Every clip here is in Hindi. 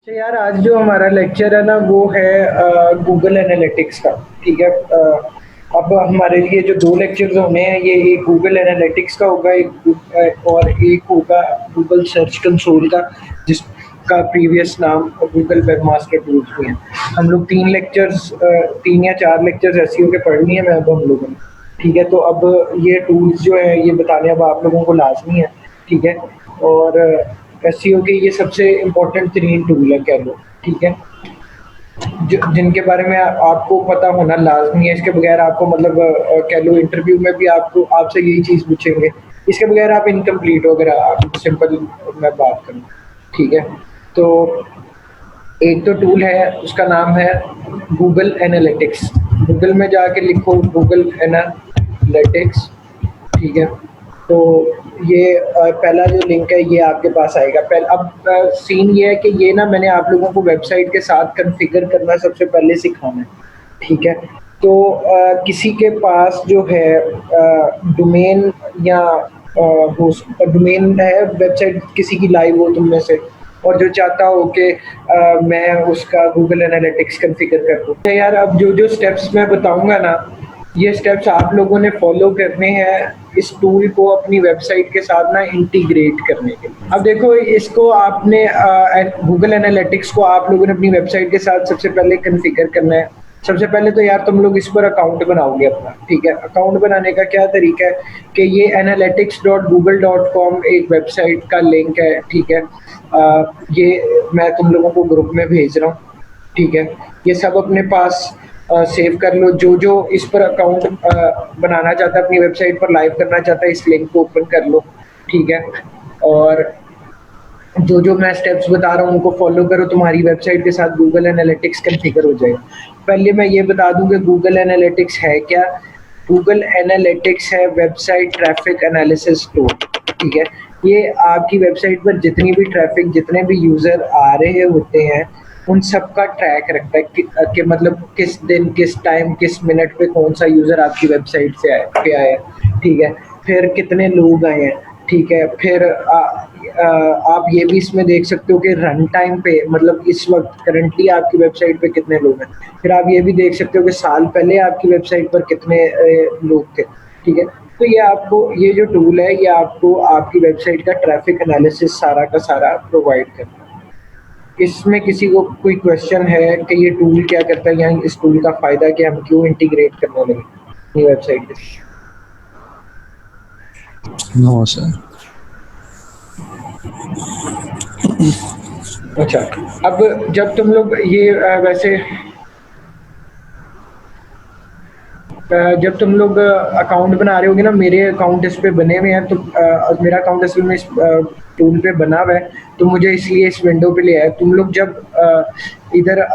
अच्छा यार, आज जो हमारा लेक्चर है ना वो है गूगल एनालिटिक्स का। ठीक है। अब हमारे लिए जो दो लेक्चर्स होने हैं, ये एक गूगल एनालिटिक्स का होगा, और एक होगा गूगल सर्च कंसोल का, जिसका प्रीवियस नाम गूगल वेब मास्टर टूल्स भी है। हम लोग तीन या चार लेक्चर्स ऐसी होकर पढ़नी है मैं अब हम लोगों ने। ठीक है, तो अब ये टूल्स जो है ये बताने अब आप लोगों को लाजमी है। ठीक है। और एसईओ के ये सबसे इम्पोर्टेंट तरीन टूल है कह लो। ठीक है। जिनके बारे में आपको पता होना लाजमी है। इसके बगैर आपको मतलब कह लो इंटरव्यू में भी आपको आपसे यही चीज़ पूछेंगे। इसके बगैर आप इनकम्प्लीट हो, अगर आप सिंपल मैं बात करूँ। ठीक है। तो एक तो टूल है, उसका नाम है गूगल एनालिटिक्स। गूगल में जाके लिखो गूगल एनालिटिक्स। ठीक है। तो ये पहला जो लिंक है ये आपके पास आएगा। पहले अब सीन ये है कि ये ना मैंने आप लोगों को वेबसाइट के साथ कॉन्फ़िगर करना सबसे पहले सिखाना है। ठीक है। तो किसी के पास जो है डोमेन या होस्ट डोमेन है, वेबसाइट किसी की लाइव हो तुम में से, और जो चाहता हो कि मैं उसका गूगल एनालिटिक्स कॉन्फ़िगर कर दूँ। तो यार, अब जो जो स्टेप्स मैं बताऊंगा ना, ये स्टेप्स आप लोगों ने फॉलो करने हैं इस टूल को अपनी वेबसाइट के साथ ना इंटीग्रेट करने के लिए। अब देखो, इसको आपने गूगल एनालिटिक्स को आप लोगों ने अपनी वेबसाइट के साथ सबसे पहले कॉन्फ़िगर करना है। सबसे पहले तो यार तुम लोग इस पर अकाउंट बनाओगे अपना। ठीक है। अकाउंट बनाने का क्या तरीका है कि ये analytics.google.com एक वेबसाइट का लिंक है। ठीक है। ये मैं तुम लोगों को ग्रुप में भेज रहा हूँ। ठीक है। ये सब अपने पास सेव कर लो। जो जो इस पर अकाउंट बनाना चाहता है, अपनी वेबसाइट पर लाइव करना चाहता है, इस लिंक को ओपन कर लो। ठीक है। और जो जो मैं स्टेप्स बता रहा हूँ उनको फॉलो करो, तुम्हारी वेबसाइट के साथ गूगल एनालिटिक्स कॉन्फ़िगर हो जाएगा। पहले मैं ये बता दूं कि गूगल एनालिटिक्स है क्या। गूगल एनालिटिक्स है वेबसाइट ट्रैफिक एनालिसिस टूल। ठीक है। ये आपकी वेबसाइट पर जितनी भी ट्रैफिक, जितने भी यूज़र आ रहे होते हैं, उन सब का ट्रैक रखता है कि मतलब किस दिन, किस टाइम, किस मिनट पे कौन सा यूज़र आपकी वेबसाइट से आया है। ठीक है। फिर कितने लोग आए हैं। ठीक है। फिर आप ये भी इसमें देख सकते हो कि रन टाइम पे, मतलब इस वक्त करंटली आपकी वेबसाइट पे कितने लोग हैं। फिर आप ये भी देख सकते हो कि साल पहले आपकी वेबसाइट पर कितने लोग थे। ठीक है। तो ये आपको, ये जो टूल है ये आपको आपकी वेबसाइट का ट्रैफिक एनालिसिस सारा का सारा प्रोवाइड करता है। इसमें किसी को कोई क्वेश्चन है कि ये टूल क्या करता है या इस टूल का फ़ायदा क्या, हम क्यों इंटीग्रेट करने लगे अपनी वेबसाइट के साथ? No sir. अच्छा। अब जब तुम लोग ये वैसे जब तुम लोग अकाउंट बना रहे होगे ना, मेरे अकाउंट इस पे बने हुए हैं, तो मेरा अकाउंट असल में इस टूल पे बना हुआ है, तो मुझे इसलिए इस विंडो पे ले आया। तुम लोग जब इधर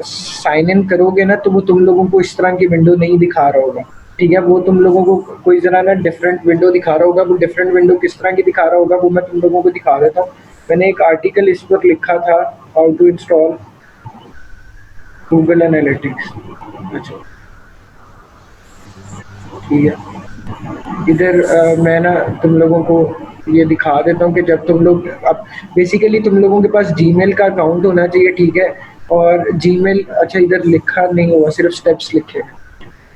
साइन इन करोगे ना, तो वो तुम लोगों को इस तरह की विंडो नहीं दिखा रहा होगा। ठीक है। वो तुम लोगों को कोई ज़रा ना डिफरेंट विंडो दिखा रहा होगा। वो डिफरेंट विंडो किस तरह की दिखा रहा होगा वो मैं तुम लोगों को दिखा देता हूँ। मैंने एक आर्टिकल इस पर लिखा था, how to install Google Analytics. अच्छा। ठीक है। इधर मैं ना तुम लोगों को ये दिखा देता हूँ कि जब तुम लोग अब बेसिकली तुम लोगों के पास जीमेल का अकाउंट होना चाहिए। ठीक है। और जीमेल, अच्छा इधर लिखा नहीं हुआ, सिर्फ स्टेप्स लिखे हैं।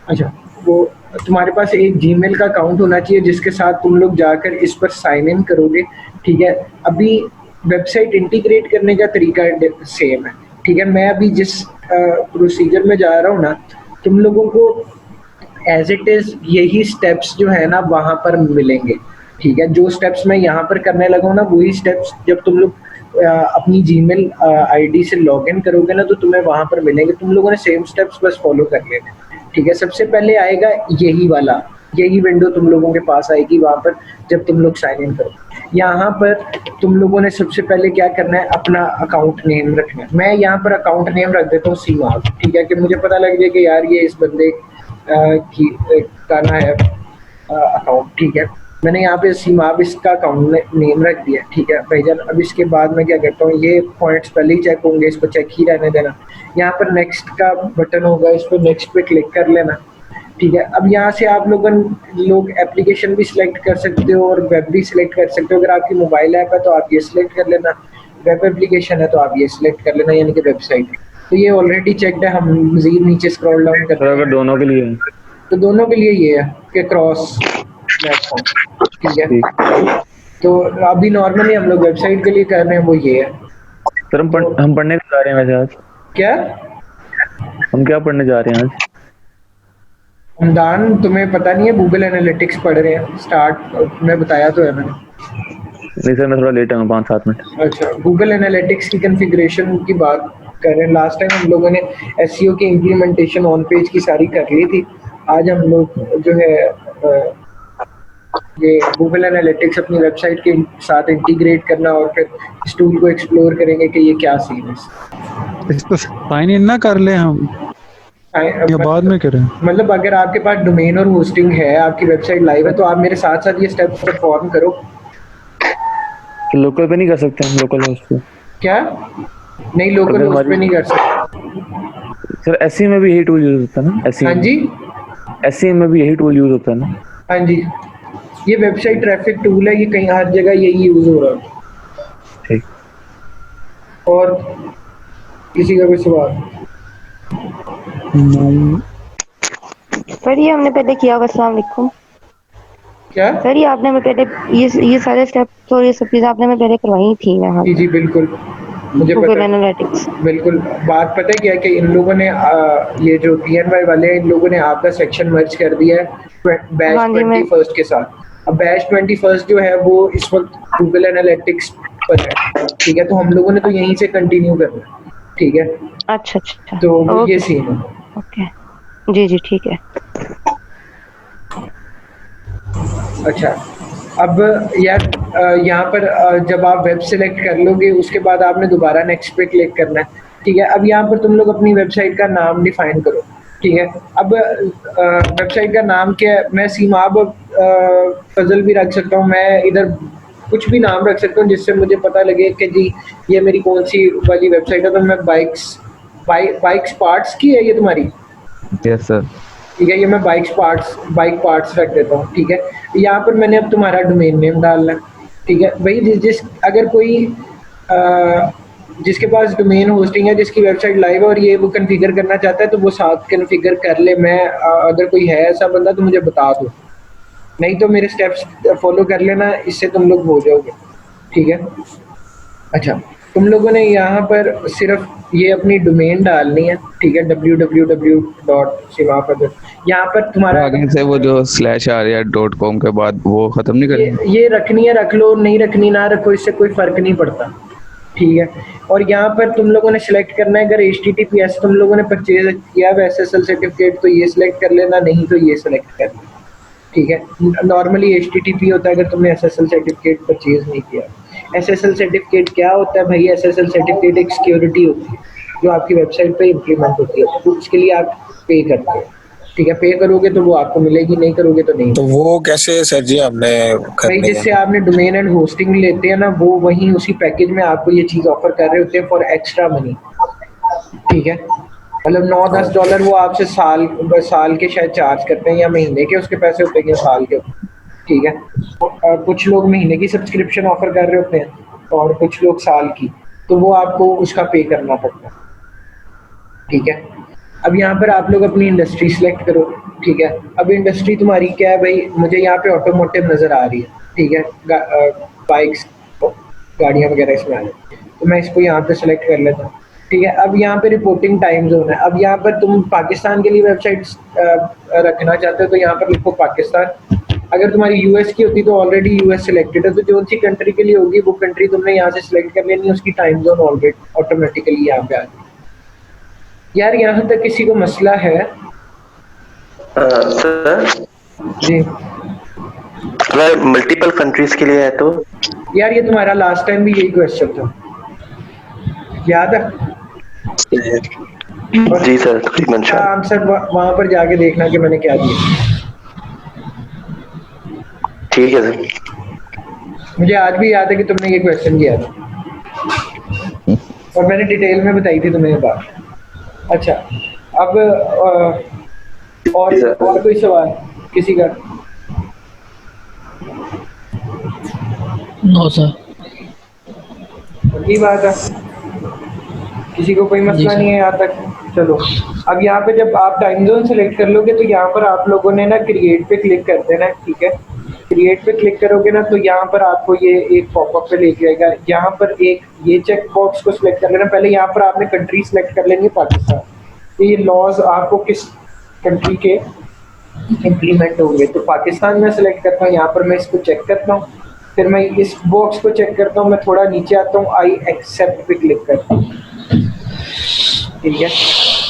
अच्छा। वो तुम्हारे पास एक जीमेल का अकाउंट होना चाहिए जिसके साथ तुम लोग जाकर इस पर साइन इन करोगे। ठीक है। अभी वेबसाइट इंटीग्रेट करने का तरीका सेम है। ठीक है। मैं अभी जिस प्रोसीजर में जा रहा हूँ ना, तुम लोगों को एज इट इज़ यही स्टेप्स जो है ना वहाँ पर मिलेंगे। ठीक है। जो स्टेप्स मैं यहाँ पर करने लगा हूँ ना, वही स्टेप्स जब तुम लोग अपनी जीमेल आईडी से लॉगिन करोगे ना, तो तुम्हें वहाँ पर मिलेंगे। तुम लोगों ने सेम स्टेप्स बस फॉलो कर लेने। ठीक है। सबसे पहले आएगा यही वाला, यही विंडो तुम लोगों के पास आएगी वहाँ पर जब तुम लोग साइन इन करो। यहाँ पर तुम लोगों ने सबसे पहले क्या करना है, अपना अकाउंट नेम रखना है। मैं यहाँ पर अकाउंट नेम रख देता हूँ सीमाब। ठीक है। कि मुझे पता लग जाए कि यार ये इस बंदे की करना है अकाउंट। ठीक है। मैंने यहाँ पे सीमाब इसका अकाउंट नेम रख दिया। ठीक है भाईजान। अब इसके बाद मैं क्या करता हूँ, ये पॉइंट्स पहले ही चेक होंगे, इसको चेक ही रहने देना। यहाँ पर नेक्स्ट का बटन होगा, इस पर नेक्स्ट पे क्लिक कर लेना। ठीक है। अब यहाँ से आप लोग एप्लीकेशन भी सिलेक्ट कर सकते हो और वेब भी सिलेक्ट कर सकते हो। अगर आपकी मोबाइल ऐप है तो आप ये सिलेक्ट कर लेना, वेब एप्लीकेशन है तो आप ये सिलेक्ट कर लेना, यानी कि वेबसाइट। तो ये ऑलरेडी चेक्ड है। हम मजीद नीचे स्क्रॉल डाउन करते सर हैं अगर दोनों के लिए है तो दोनों के लिए ये है कि क्रॉस प्लेटफॉर्म, ठीक है। ठीक। तो अभी नॉर्मली हम लोग वेबसाइट के लिए कर रहे हैं, वो ये है। सर हम पढ़ने जा रहे हैं वैसे आज। क्या हम क्या पढ़ने जा रहे हैं आज? हमदान, तुम्हें पता नहीं है? गूगल एनालिटिक्स पढ़ रहे हैं, स्टार्ट मैं बताया तो है मैंने। नहीं सर, मैं थोड़ा लेट हूँ, 5-7 मिनट। अच्छा, गूगल एनालिटिक्स की कॉन्फ़िगरेशन की बात कर रहे हैं। लास्ट टाइम हम लोगों ने एसईओ की इम्प्लीमेंटेशन ऑन पेज की सारी कर ली थी। आज हम लोग जो है ये गूगल एनालिटिक्स अपनी वेबसाइट के साथ इंटीग्रेट करना और फिर इस टूल को एक्सप्लोर करेंगे कि ये क्या सीन है। इसको साइन इन ना कर ले हम या बाद में करें? मतलब अगर आपके पास डोमेन और होस्टिंग है, आपकी वेबसाइट लाइव है, तो आप मेरे साथ साथ ये स्टेप्स परफॉर्म करो। तो लोकल पे नहीं कर सकते हम? लोकल होस्ट पे क्या? नहीं, लोकल होस्ट पे नहीं कर सकते सर। एसईएम में भी यही टूल यूज होता है ना? हाँ जी, एसईएम में भी यही टूल यूज होता है ना? हाँ जी, ये वेबसाइट ट्रैफिक टूल है, ये कहीं हर जगह यही यूज हो रहा है। ठीक। और किसी का कोई सवाल? सर ये हमने पहले किया हुआ। अस्सलाम वालेकुम। क्या? सर ये आपने हमें पहले ये सारे स्टेप्स और ये सब चीजें आपने हमें पहले करवाई थी यहाँ जी जी बिल्कुल, मुझे गूगल पता है। एनालिटिक्स। बिल्कुल। बात पता है क्या है कि इन लोगों ने ये जो पीएनवाई वाले हैं, इन लोगों ने आपका सेक्शन मर्ज कर दिया है बैच हाँ जी, 21 के साथ। अब बैच 21 जो है वो इस वक्त गूगल एनालिटिक्स पर है, ठीक है। तो हम लोगों ने तो यहीं से कंटिन्यू करना है, ठीक है। अच्छा अच्छा, तो ओके ये सीन है। ओके, जी जी ठीक है। अच्छा, अब यार यहाँ पर जब आप वेब सेलेक्ट कर लोगे उसके बाद आपने दोबारा नेक्स्ट पे क्लिक करना है, ठीक है। अब यहाँ पर तुम लोग अपनी वेबसाइट का नाम डिफाइन करो, ठीक है। अब वेबसाइट का नाम क्या है? मैं सीमाब फजल भी रख सकता हूँ, मैं इधर कुछ भी नाम रख सकता हूँ जिससे मुझे पता लगे कि जी ये मेरी कौन सी वाली वेबसाइट है। तो मैं बाइक्स पार्ट्स की है ये तुम्हारी? Yes sir. ठीक है, ये मैं बाइक पार्ट्स रख देता हूँ, ठीक है। यहाँ पर मैंने अब तुम्हारा डोमेन नेम डालना है, ठीक है भाई। अगर कोई जिसके पास डोमेन होस्टिंग है, जिसकी वेबसाइट लाइव है और ये वो कॉन्फ़िगर करना चाहता है तो वो साथ कॉन्फ़िगर कर ले। मैं अगर कोई है ऐसा बंदा तो मुझे बता दो, नहीं तो मेरे स्टेप्स फॉलो कर लेना, इससे तुम लोग हो जाओगे, ठीक है। अच्छा, तुम लोगों ने यहाँ पर सिर्फ ये अपनी डोमेन डालनी है, ठीक है, www.simapad। यहाँ पर तुम्हारा आगे से वो जो /arya.com के बाद वो खत्म नहीं करनी? ये रखनी है रख लो, नहीं रखनी ना रखो, इससे कोई फर्क नहीं पड़ता, ठीक है। और यहाँ पर तुम लोगों ने सिलेक्ट करना है, अगर HTTPS तुम लोगों ने परचेज किया है SSL सर्टिफिकेट तो ये सिलेक्ट कर लेना, नहीं तो ये सिलेक्ट कर लेना, ठीक है। नॉर्मली HTTP होता है अगर तुमने SSL सर्टिफिकेट परचेज नहीं किया। SSL सर्टिफिकेट क्या होता है भाई? SSL सर्टिफिकेट एक सिक्योरिटी होती है जो आपकी वेबसाइट पे इम्प्लीमेंट होती है, तो उसके लिए आप पे करते हो, ठीक है। पे करोगे तो वो आपको मिलेगी, नहीं करोगे तो नहीं। तो वो कैसे सर जी हमने भाई जिससे आपने डोमेन एंड होस्टिंग लेते हैं ना, वो वहीं उसी पैकेज में आपको ये चीज़ ऑफर कर रहे होते हैं फॉर एक्स्ट्रा मनी, ठीक है। मतलब $9-10 वो आपसे साल के शायद चार्ज करते हैं, या महीने के उसके पैसे होते हैं या साल के, ठीक है। कुछ लोग महीने की सब्सक्रिप्शन ऑफर कर रहे होते हैं और कुछ लोग साल की, तो वो आपको उसका पे करना पड़ता है, ठीक है। अब यहाँ पर आप लोग अपनी इंडस्ट्री सिलेक्ट करो, ठीक है। अब इंडस्ट्री तुम्हारी क्या है भाई? मुझे यहाँ पे ऑटोमोटिव नज़र आ रही है, ठीक है। बाइक्स, गाड़ियाँ वगैरह इसमें आ रही है, तो मैं इसको यहाँ पे सिलेक्ट कर लेता हूँ, ठीक है। अब यहाँ पे रिपोर्टिंग टाइम जोन है। अब यहाँ पर तुम पाकिस्तान के लिए वेबसाइट रखना चाहते हो तो यहाँ पर लिखो पाकिस्तान। अगर तुम्हारी यूएस की होती तो ऑलरेडी यूएस सिलेक्टेड है, तो जो सी कंट्री के लिए होगी वो कंट्री तुमने यहाँ से सिलेक्ट कर लेनी है, उसकी टाइम जोन ऑलरेडी ऑटोमेटिकली यहाँ पे आ जाएगी। यार यहाँ तक किसी को मसला है? सर जी, अगर मल्टीपल कंट्रीज के लिए है तो? यार ये तुम्हारा लास्ट टाइम भी यही क्वेश्चन था, याद है? जी सर, तकरीबन आंसर वहां पर जाके देखना कि मैंने क्या दिया। ठीक है सर। मुझे आज भी याद है कि तुमने ये क्वेश्चन किया था और मैंने डिटेल में बताई थी तुम्हें ये बात। अच्छा, अब और कोई सवाल किसी का? No sir. ये बात है, किसी को कोई मसला नहीं है यहाँ तक। चलो अब यहाँ पे जब आप टाइम जोन सेलेक्ट कर लोगे तो यहाँ पर आप लोगों ने ना क्रिएट पे क्लिक कर देना है, ठीक है। क्रिएट पे क्लिक करोगे ना तो यहाँ पर आपको ये एक पॉपअप पे लेके आएगा। यहाँ पर एक ये चेक बॉक्स को सिलेक्ट कर लेना। पहले यहाँ पर आपने कंट्री सेलेक्ट कर लेंगे पाकिस्तान, तो ये लॉज आपको किस कंट्री के इम्प्लीमेंट होंगे, तो पाकिस्तान में सेलेक्ट करता हूँ। यहाँ पर मैं इसको चेक करता हूँ, फिर मैं इस बॉक्स को चेक करता हूँ, मैं थोड़ा नीचे आता हूँ, आई एक्सेप्ट पे क्लिक करता हूँ, ठीक है।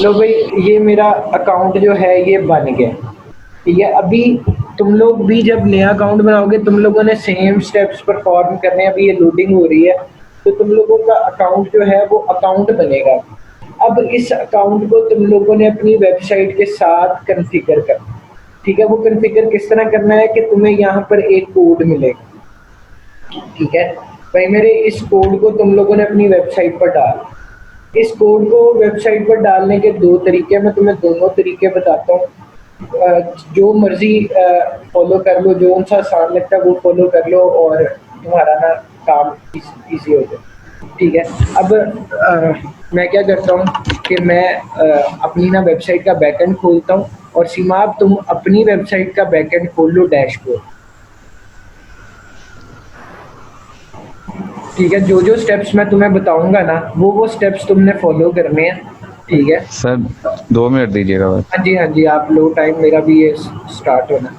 लो भाई ये मेरा अकाउंट जो है ये बन गया, ठीक है। अभी तुम लोग भी जब नया अकाउंट बनाओगे तुम लोगों ने सेम स्टेप्स परफॉर्म करने हैं। अभी ये लोडिंग हो रही है तो तुम लोगों का अकाउंट जो है वो अकाउंट बनेगा। अब इस अकाउंट को तुम लोगों ने अपनी वेबसाइट के साथ कॉन्फ़िगर करना, ठीक है। वो कॉन्फ़िगर किस तरह करना है कि तुम्हें यहाँ पर एक कोड मिलेगा, ठीक है भाई मेरे। इस कोड को तुम लोगों ने अपनी वेबसाइट पर डाल। इस कोड को वेबसाइट पर डालने के दो तरीके हैं, मैं तुम्हें दोनों तरीके बताता हूँ। जो मर्जी फॉलो कर लो, जो सा आसान लगता है वो फॉलो कर लो और तुम्हारा ना काम इजी हो जाए, ठीक है। अब मैं क्या करता हूँ कि मैं अपनी ना वेबसाइट का बैकएंड खोलता हूँ और सीमाब तुम अपनी वेबसाइट का बैकएंड खोल लो, डैशबोर्ड, ठीक है। जो जो स्टेप्स मैं तुम्हें बताऊंगा ना वो स्टेप्स तुमने फॉलो करने हैं, ठीक है। सर 2 मिनट दीजिएगा बस। हाँ जी आप लो टाइम, मेरा भी ये स्टार्ट होना।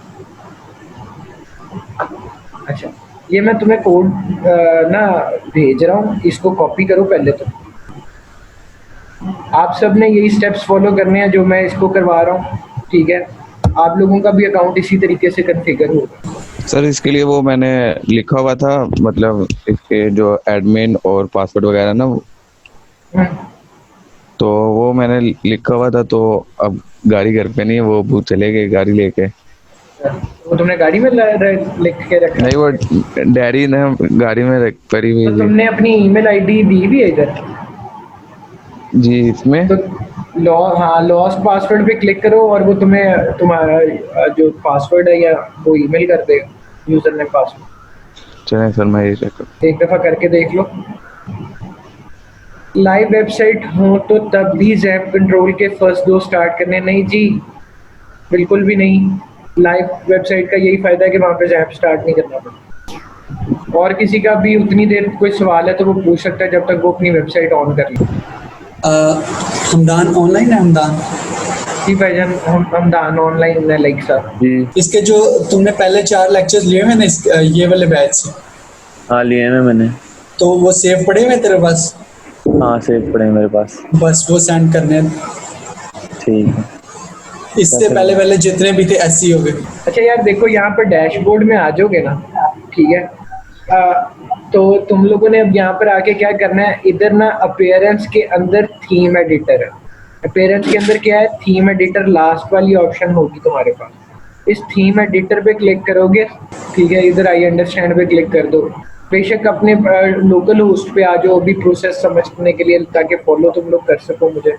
अच्छा ये मैं तुम्हें कोड ना भेज रहा हूँ, इसको कॉपी करो पहले। तो आप सब ने यही स्टेप्स फॉलो करने हैं जो मैं इसको करवा रहा हूँ, ठीक है। आप लोगों का भी अकाउंट इसी तरीके से कॉन्फ़िगर होगा। सर इसके लिए वो मैंने लिखा हुआ था, मतलब इसके जो एडमिन और पासवर्ड वगैरह ना तो वो मैंने लिखा हुआ था। तो अब गाड़ी घर पे नहीं है, वो अबू चले गए गाड़ी लेके। वो तुमने गाड़ी में लिख के रखा? नहीं वो डैडी ने गाड़ी में पड़ी हुई तो थी। तुमने अपनी ईमेल आईडी दी भी है इधर? जी इसमें तो लॉस्ट पासवर्ड पे क्लिक करो और वो तुम्हें तुम्हारा जो पासवर्ड है या वो ईमेल कर देगा, यूजर ने पासवर्ड। चलें सर मैं ये चेक करूँ। एक दफ़ा करके देख लो। लाइव वेबसाइट हो तो तब भी जैप कंट्रोल के फर्स्ट 2 स्टार्ट करने, नहीं जी बिल्कुल भी नहीं। लाइव वेबसाइट का यही फ़ायदा है कि वहाँ पे जैप स्टार्ट नहीं करना पड़ता। और किसी का भी उतनी देर कोई सवाल है तो वो पूछ सकता है जब तक वो अपनी वेबसाइट ऑन कर ले। हमदान ऑनलाइन है? हमदान जी भाईजान हमदान ऑनलाइन है लाइक सर जी। इसके जो तुमने पहले 4 लेक्चर्स लिए हुए ना ये वाले बैच से? हाँ लिए हैं मैंने। तो वो सेव पड़े हुए तेरे पास? हाँ सेव पड़े हैं मेरे पास। बस वो सेंड करने हैं। ठीक है। इससे पहले जितने भी थे ऐसे हो गए। अच्छा यार देखो यहाँ पर डैशबोर्ड में आ जाओगे ना, ठीक है। तो तुम लोगों ने अब यहाँ पर आके क्या करना है, इधर ना अपीयरेंस के अंदर थीम एडिटर है। अपीयरेंस के अंदर क्या है, थीम एडिटर लास्ट वाली ऑप्शन होगी तुम्हारे पास। इस थीम एडिटर पे क्लिक करोगे, ठीक है। इधर आई अंडरस्टैंड पे क्लिक कर दो। बेशक अपने लोकल होस्ट पे आ जाओ अभी प्रोसेस समझने के लिए, ताकि फॉलो तुम लोग कर सको मुझे,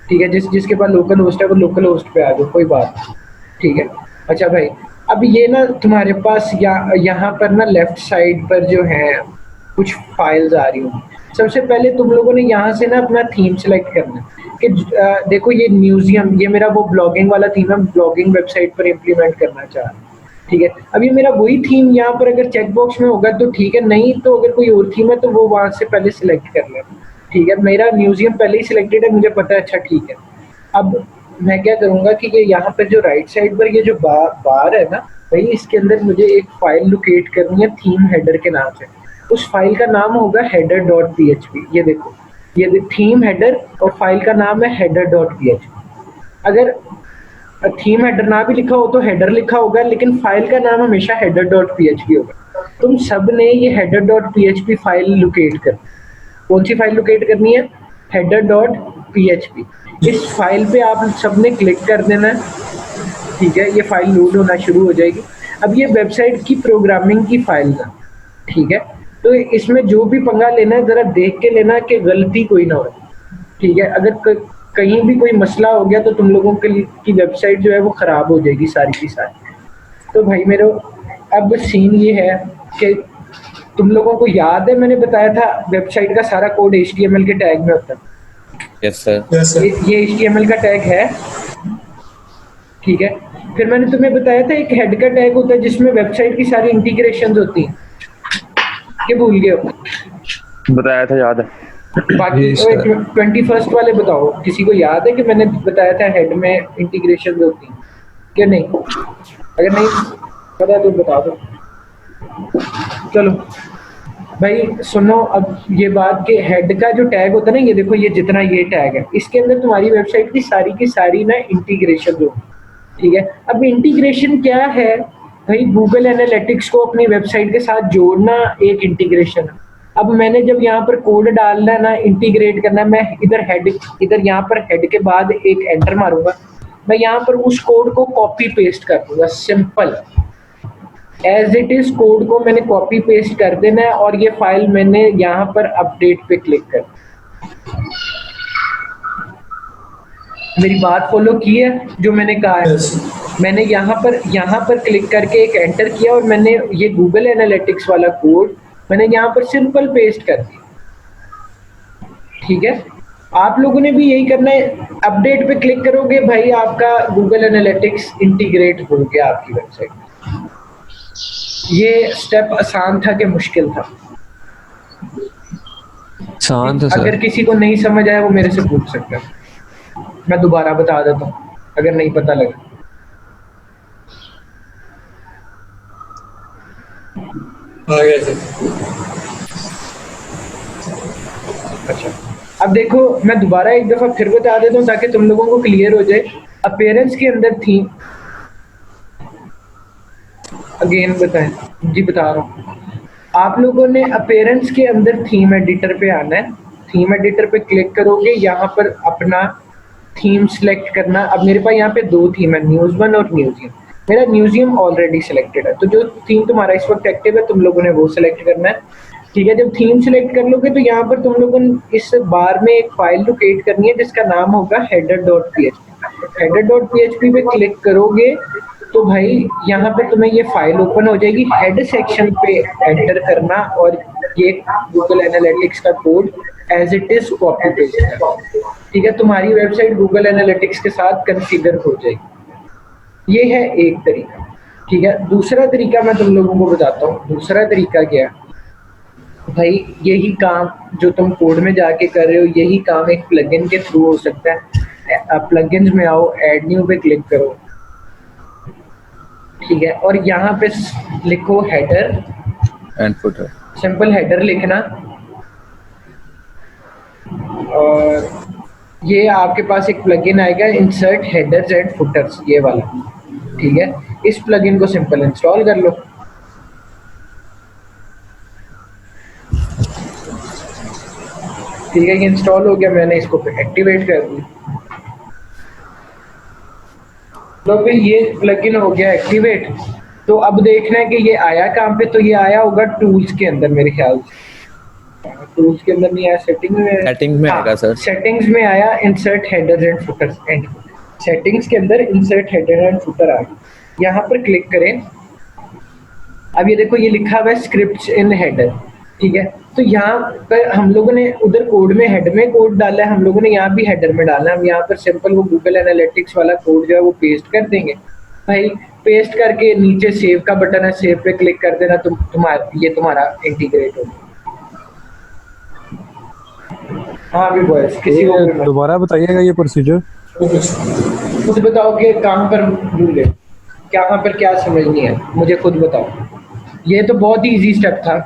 ठीक है। जिसके पास लोकल होस्ट है वो लोकल होस्ट पे आ जाओ, कोई बात नहीं, ठीक है। अच्छा भाई अब ये ना तुम्हारे पास यहाँ पर ना लेफ्ट साइड पर जो है कुछ फाइल्स आ रही होंगी। सबसे पहले तुम लोगों ने यहाँ से ना अपना थीम सेलेक्ट करना है कि देखो ये म्यूजियम, ये मेरा वो ब्लॉगिंग वाला थीम है, ब्लॉगिंग वेबसाइट पर इम्प्लीमेंट करना चाह रहा हूँ, ठीक है। अब ये मेरा वही थीम यहाँ पर अगर चेक बॉक्स में होगा तो ठीक है, नहीं तो अगर कोई और थीम है तो वो वहाँ से पहले सिलेक्ट कर लेना, ठीक है। मेरा म्यूजियम पहले ही सिलेक्टेड है, मुझे पता है। अच्छा ठीक है। अब मैं क्या करूँगा कि ये यहाँ पर जो राइट साइड पर ये जो बार है ना भाई, इसके अंदर मुझे एक फाइल लोकेट करनी है थीम हेडर के नाम से। उस फाइल का नाम होगा header.php। ये देखो ये थीम हेडर और फाइल का नाम है header.php। अगर थीम हेडर ना भी लिखा हो तो हेडर लिखा होगा, लेकिन फाइल का नाम हमेशा header.php होगा। तुम सब ने ये header.php फाइल लोकेट कर, कौन सी फाइल लोकेट करनी है, header.php। इस फाइल पे आप सब ने क्लिक कर देना है, ठीक है। ये फाइल लोड होना शुरू हो जाएगी। अब ये वेबसाइट की प्रोग्रामिंग की फाइल है, ठीक है। तो इसमें जो भी पंगा लेना है जरा देख के लेना कि गलती कोई ना हो, ठीक है। अगर कहीं भी कोई मसला हो गया तो तुम लोगों के लिए की वेबसाइट जो है वो ख़राब हो जाएगी सारी की सारी। तो भाई मेरे अब सीन ये है कि तुम लोगों को याद है मैंने बताया था वेबसाइट का सारा कोड HTML के टैग में होता है। Yes sir. Yes sir. ये HTML का टैग है, ठीक है। फिर मैंने तुम्हें बताया था एक हेड का टैग होता है जिसमें वेबसाइट की सारी इंटीग्रेशंस होती हैं, ये भूल गए हो? बताया था, याद है। बाकी 21st वाले बताओ, किसी को याद है कि मैंने बताया था हेड में इंटीग्रेशन होती है क्या? नहीं, अगर नहीं पता तो बता दो। चलो भाई सुनो, अब ये बात कि हेड का जो टैग होता है ना, ये देखो ये जितना ये टैग है इसके अंदर तुम्हारी वेबसाइट की सारी ना इंटीग्रेशन हो, ठीक है। अब इंटीग्रेशन क्या है भाई? गूगल एनालिटिक्स को अपनी वेबसाइट के साथ जोड़ना एक इंटीग्रेशन है। अब मैंने जब यहाँ पर कोड डालना है ना, इंटीग्रेट करना है, मैं इधर यहाँ पर हेड के बाद एक एंटर मारूंगा, मैं यहाँ पर उस कोड को कॉपी पेस्ट कर दूंगा, simple as it is code को मैंने कॉपी पेस्ट कर देना है और ये फाइल मैंने यहाँ पर अपडेट पे क्लिक कर, मेरी बात फॉलो की है जो मैंने कहा है? मैंने यहाँ पर क्लिक करके एक एंटर किया और मैंने ये गूगल एनालिटिक्स वाला कोड मैंने यहाँ पर सिंपल पेस्ट कर दिया, ठीक है। आप लोगों ने भी यही करना है, अपडेट पे क्लिक करोगे भाई आपका गूगल एनालिटिक्स इंटीग्रेट हो गया आपकी वेबसाइट में। ये स्टेप आसान था कि मुश्किल था? आसान था सर। अगर किसी को नहीं समझ आया वो मेरे से पूछ सकता है, मैं दोबारा बता देता हूँ अगर नहीं पता लगा। अच्छा, अब देखो मैं दोबारा एक दफा फिर बता देता हूँ ताकि तुम लोगों को क्लियर हो जाए। अपीयरेंस के अंदर थीम, अगेन बताएं जी, बता रहा हूँ। आप लोगों ने अपीयरेंस के अंदर थीम एडिटर पे आना है, थीम एडिटर पे क्लिक करोगे, यहाँ पर अपना थीम सिलेक्ट करना। अब मेरे पास यहाँ पे दो थीम है, न्यूज़1 और न्यूज़ियम। मेरा न्यूज़ियम ऑलरेडी सिलेक्टेड है, तो जो थीम तुम्हारा इस वक्त एक्टिव है तुम लोगों ने वो सिलेक्ट करना है, ठीक है। जब थीम सिलेक्ट कर लोगे तो यहाँ पर तुम लोगों ने इस बार में एक फाइल लोकेट करनी है जिसका नाम होगा header.php। header.php पे क्लिक करोगे तो भाई यहाँ पे तुम्हें ये फाइल ओपन हो जाएगी। हेड सेक्शन पे एंटर करना और ये गूगल एनालिटिक्स का code as it is copy paste करना, ठीक है। तुम्हारी वेबसाइट गूगल एनालिटिक्स के साथ कॉन्फ़िगर हो जाएगी। ये है एक तरीका, ठीक है। दूसरा तरीका मैं तुम लोगों को बताता हूँ। दूसरा तरीका क्या है भाई? यही काम जो तुम कोड में जाके कर रहे हो, यही काम एक प्लगइन के थ्रू हो सकता है। प्लगइन्स में आओ, ऐड न्यू पे क्लिक करो, ठीक है, और यहाँ पे लिखो header and footer, simple header लिखना। और ये आपके पास एक प्लगइन आएगा, इंसर्ट हेडर्स एंड फुटर्स, ये वाला, ठीक है। इस प्लगइन को सिंपल इंस्टॉल कर लो, ठीक है। ये इंस्टॉल हो गया, मैंने इसको एक्टिवेट कर दिया। तो फिर ये प्लगइन हो गया एक्टिवेट। तो अब देखना है कि ये आया कहाँ पे, तो ये आया होगा टूल्स के अंदर मेरे ख्याल से। टूल्स के अंदर नहीं आया, सेटिंग में आएगा सर। सेटिंग्स में आया, insert headers and putters, and settings के अंदर इंसर्ट हेडर एंड फुटर आ गया। यहाँ पर क्लिक करें। अब ये देखो ये लिखा हुआ है स्क्रिप्ट्स इन हेडर, ठीक है। तो यहाँ पर हम लोगों ने उधर कोड में हेड में कोड डाला है, हम लोगों ने यहाँ भी हेडर में डालना है। हम यहाँ पर सिंपल वो गूगल एनालिटिक्स वाला कोड जो है वो पेस्ट कर देंगे भाई। पेस्ट करके नीचे सेव का बटन है, सेव पे क्लिक कर देना, ये तुम्हारा इंटीग्रेट हो। हाँ अभी बॉयज, किसी को दोबारा बताइएगा ये प्रोसीजर। खुद बताओ कि कहाँ पर भूल गए, कहाँ पर क्या समझ नहीं है, मुझे खुद बताओ। ये तो बहुत ही इजी स्टेप था,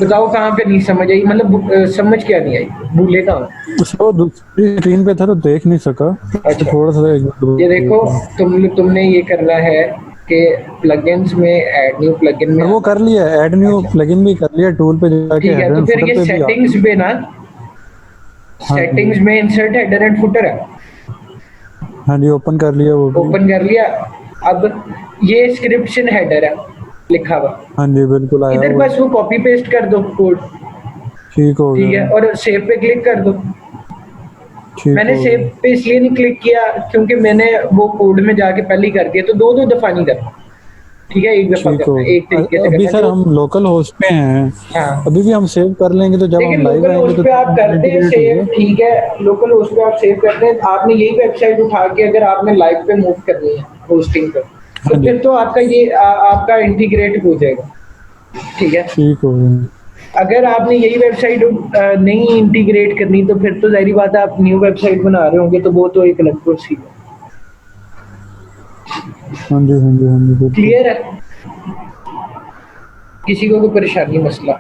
बताओ कहाँ पे नहीं समझ आई, मतलब समझ क्या नहीं आई, भूले कहाँ? उसको दूसरी स्क्रीन पे था तो देख नहीं सका। अच्छा, थोड़ा सा ये देखो तुमने ये करना है कि प्लगइन्स में ऐड न्यू प्लगइन में वो कर लिया, ऐड न्यू प्लगइन भी कर लिया, टूल पे जाके ठीक है। तो फिर ये सेटिंग्स में ना, सेटिंग्स में इंसर्ट हेडर एंड फुटर है। हाँ जी, ओपन कर लिया, वो ओपन कर लिया। अब ये स्क्रिप्शन हेडर है लिखा हुआ, हाँ जी बिल्कुल आया। इधर बस वो कॉपी पेस्ट कर दो कोड, ठीक हो गया, ठीक है, और सेव पे क्लिक कर दो। मैंने सेव पे इसलिए नहीं क्लिक किया क्योंकि मैंने वो कोड में जाके पहले ही कर दिया, तो दो दफा नहीं करना, ठीक है, एक दफा ठीक हो करना है, एक तरीके से अभी करना है। सर हम लोकल होस्ट पे हैं, हाँ, अभी भी हम सेव कर लेंगे तो जब लेकिन हम लाइव लोकल आएंगे होस्ट तो पे आप करते हैं integrate सेव, होगा। ठीक है, लोकल होस्ट पे आप सेव करते हैं, आपने यही वेबसाइट उठा के अगर आपने लाइव पे मूव करनी है होस्टिंग पे, तो हाँ जी, फिर तो आपका ये आपका इंटीग्रेट हो जाएगा, ठीक है। ठीक हो गया। अगर आपने यही वेबसाइट नहीं इंटीग्रेट करनी, तो फिर तो जाहिर बात है आप न्यू वेबसाइट बना रहे होंगे, तो वो तो एक अलग प्रोसीजर। हाँ जी, हाँ जी, हाँ जी, बिल्कुल। क्लियर है, किसी को कोई परेशानी मसला?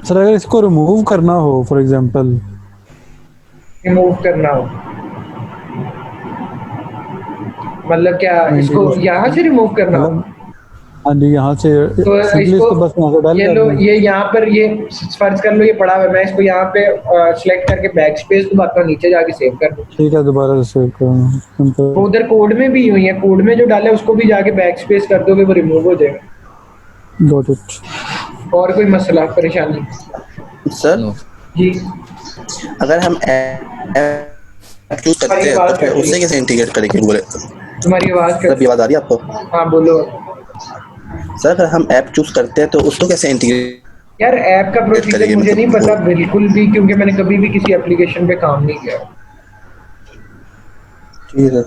सर अगर इसको रिमूव करना हो फॉर एग्जांपल, रिमूव करना हो मतलब क्या, इसको यहाँ से रिमूव करना हो? मतलब हाँ जी, यहाँ से तो सिंपली इसको बस यहाँ से डाल ये कर लो, दें। ये यहाँ पर ये फर्ज कर लो ये पड़ा हुआ है, मैं इसको यहाँ पे सिलेक्ट करके बैक स्पेस दबाता हूँ, नीचे जाके सेव कर दूँ। ठीक है, दोबारा से सेव करना तो सिंपल। उधर कोड में भी हुई है, कोड में जो डाला है उसको भी जाके बैक स्पेस कर दोगे, वो रिमूव हो जाएगा। Got it. और कोई मसला परेशानी? सर जी, अगर हम ऐप चूज करते हैं तो फिर उससे कैसे इंटीग्रेट करेंगे गूगल? तुम्हारी आवाज सर अभी आवाज आ रही है आपको? हाँ बोलो। सर अगर हम ऐप चूज करते हैं तो उसको कैसे इंटीग्रेट? यार ऐप का प्रोसीजर करेंगे मुझे नहीं मतलब पता बिल्कुल भी, क्योंकि मैंने कभी भी किसी एप्लीकेशन पे काम नहीं किया। ठीक है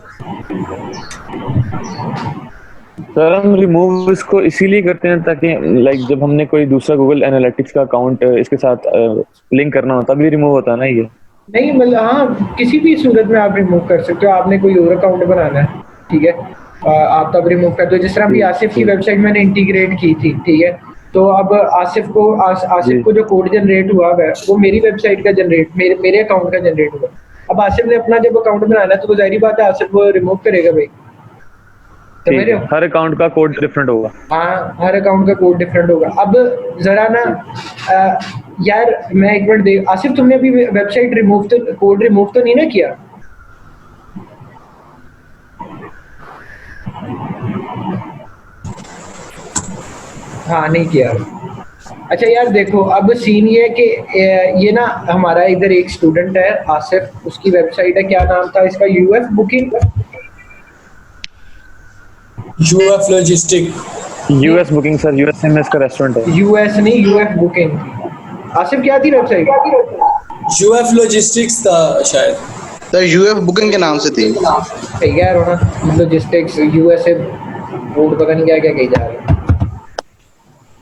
सर हम रिमूव इसको इसीलिए करते हैं ताकि लाइक जब हमने कोई दूसरा गूगल एनालिटिक्स का अकाउंट इसके साथ लिंक करना हो तभी रिमूव होता है ना ये। नहीं मतलब हाँ, किसी भी सूरत में आप रिमूव कर सकते हो। आपने कोई और अकाउंट बनाना है, ठीक है, आप तब रिमूव कर दो। जिस तरह अभी आसिफ की वेबसाइट मैंने इंटीग्रेट की थी, ठीक है, तो अब आसिफ को जो कोड जनरेट हुआ है वो मेरी वेबसाइट का जनरेट, मेरे अकाउंट का जनरेट हुआ। अब आसिफ ने अपना जब अकाउंट बनाना है तो वो जाहिर बात है आसिफ वो रिमूव करेगा भाई, समझ रहे हो? हर अकाउंट का कोड डिफरेंट होगा। हाँ, हर अकाउंट का कोड डिफरेंट होगा। अब जरा ना यार मैं एक मिनट दे, आसिफ तुमने अभी वेबसाइट रिमूव तो कोड रिमूव तो नहीं ना किया? हाँ नहीं किया। अच्छा यार देखो, अब सीन ये है कि ये ना हमारा इधर एक स्टूडेंट है आसिफ, उसकी वेबसाइट है, क्या नाम था इसका? UF booking, UF logistic, US booking sir, US में इसका रेस्टोरेंट है। यूएस नहीं, यूएफ बुकिंग। आसिफ क्या थी वेबसाइट? यूएफ लॉजिस्टिक्स था शायद। सर यूएफ बुकिंग के नाम से थी। सही कह रहा हूँ ना, लॉजिस्टिक्स यूएसए बोर्ड पता नहीं क्या क्या कही जा रही है,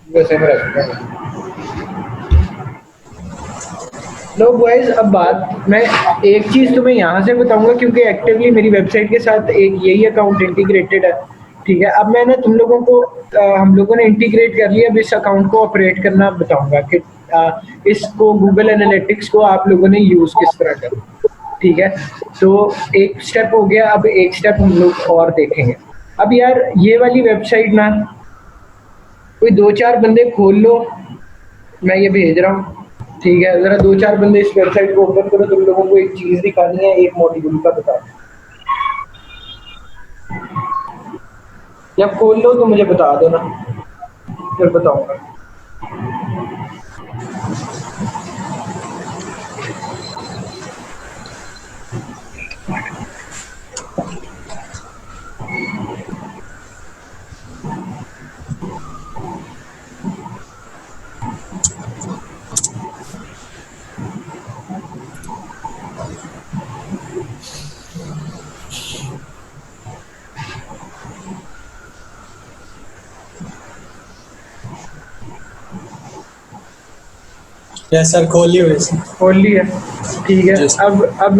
यूएसए में रेस्टोरेंट। लो बॉयज, अब बात मैं एक चीज़ तुम्हें यहाँ से बताऊंगा क्योंकि एक्टिवली मेरी वेबसाइट के साथ एक यही अकाउंट इंटीग्रेटेड है, ठीक है। अब मैंने तुम लोगों को हम लोगों ने इंटीग्रेट कर लिया, अब इस अकाउंट को ऑपरेट करना बताऊंगा कि इसको गूगल एनालिटिक्स को आप लोगों ने यूज़ किस तरह करना, ठीक है। तो एक स्टेप हो गया, अब एक स्टेप हम लोग और देखेंगे। अब यार ये वाली वेबसाइट ना कोई 2-4 बंदे खोल लो, मैं ये भेज रहा हूँ, ठीक है। जरा 2-4 बंदे इस वेबसाइट को ओपन करो, तुम लोगों को एक चीज दिखानी है, एक मॉड्यूल का बता। जब खोल लो तो मुझे बता दो ना, फिर बताऊंगा। यस सर, खोली हुई है। खोल लिया, ठीक है। Yes. अब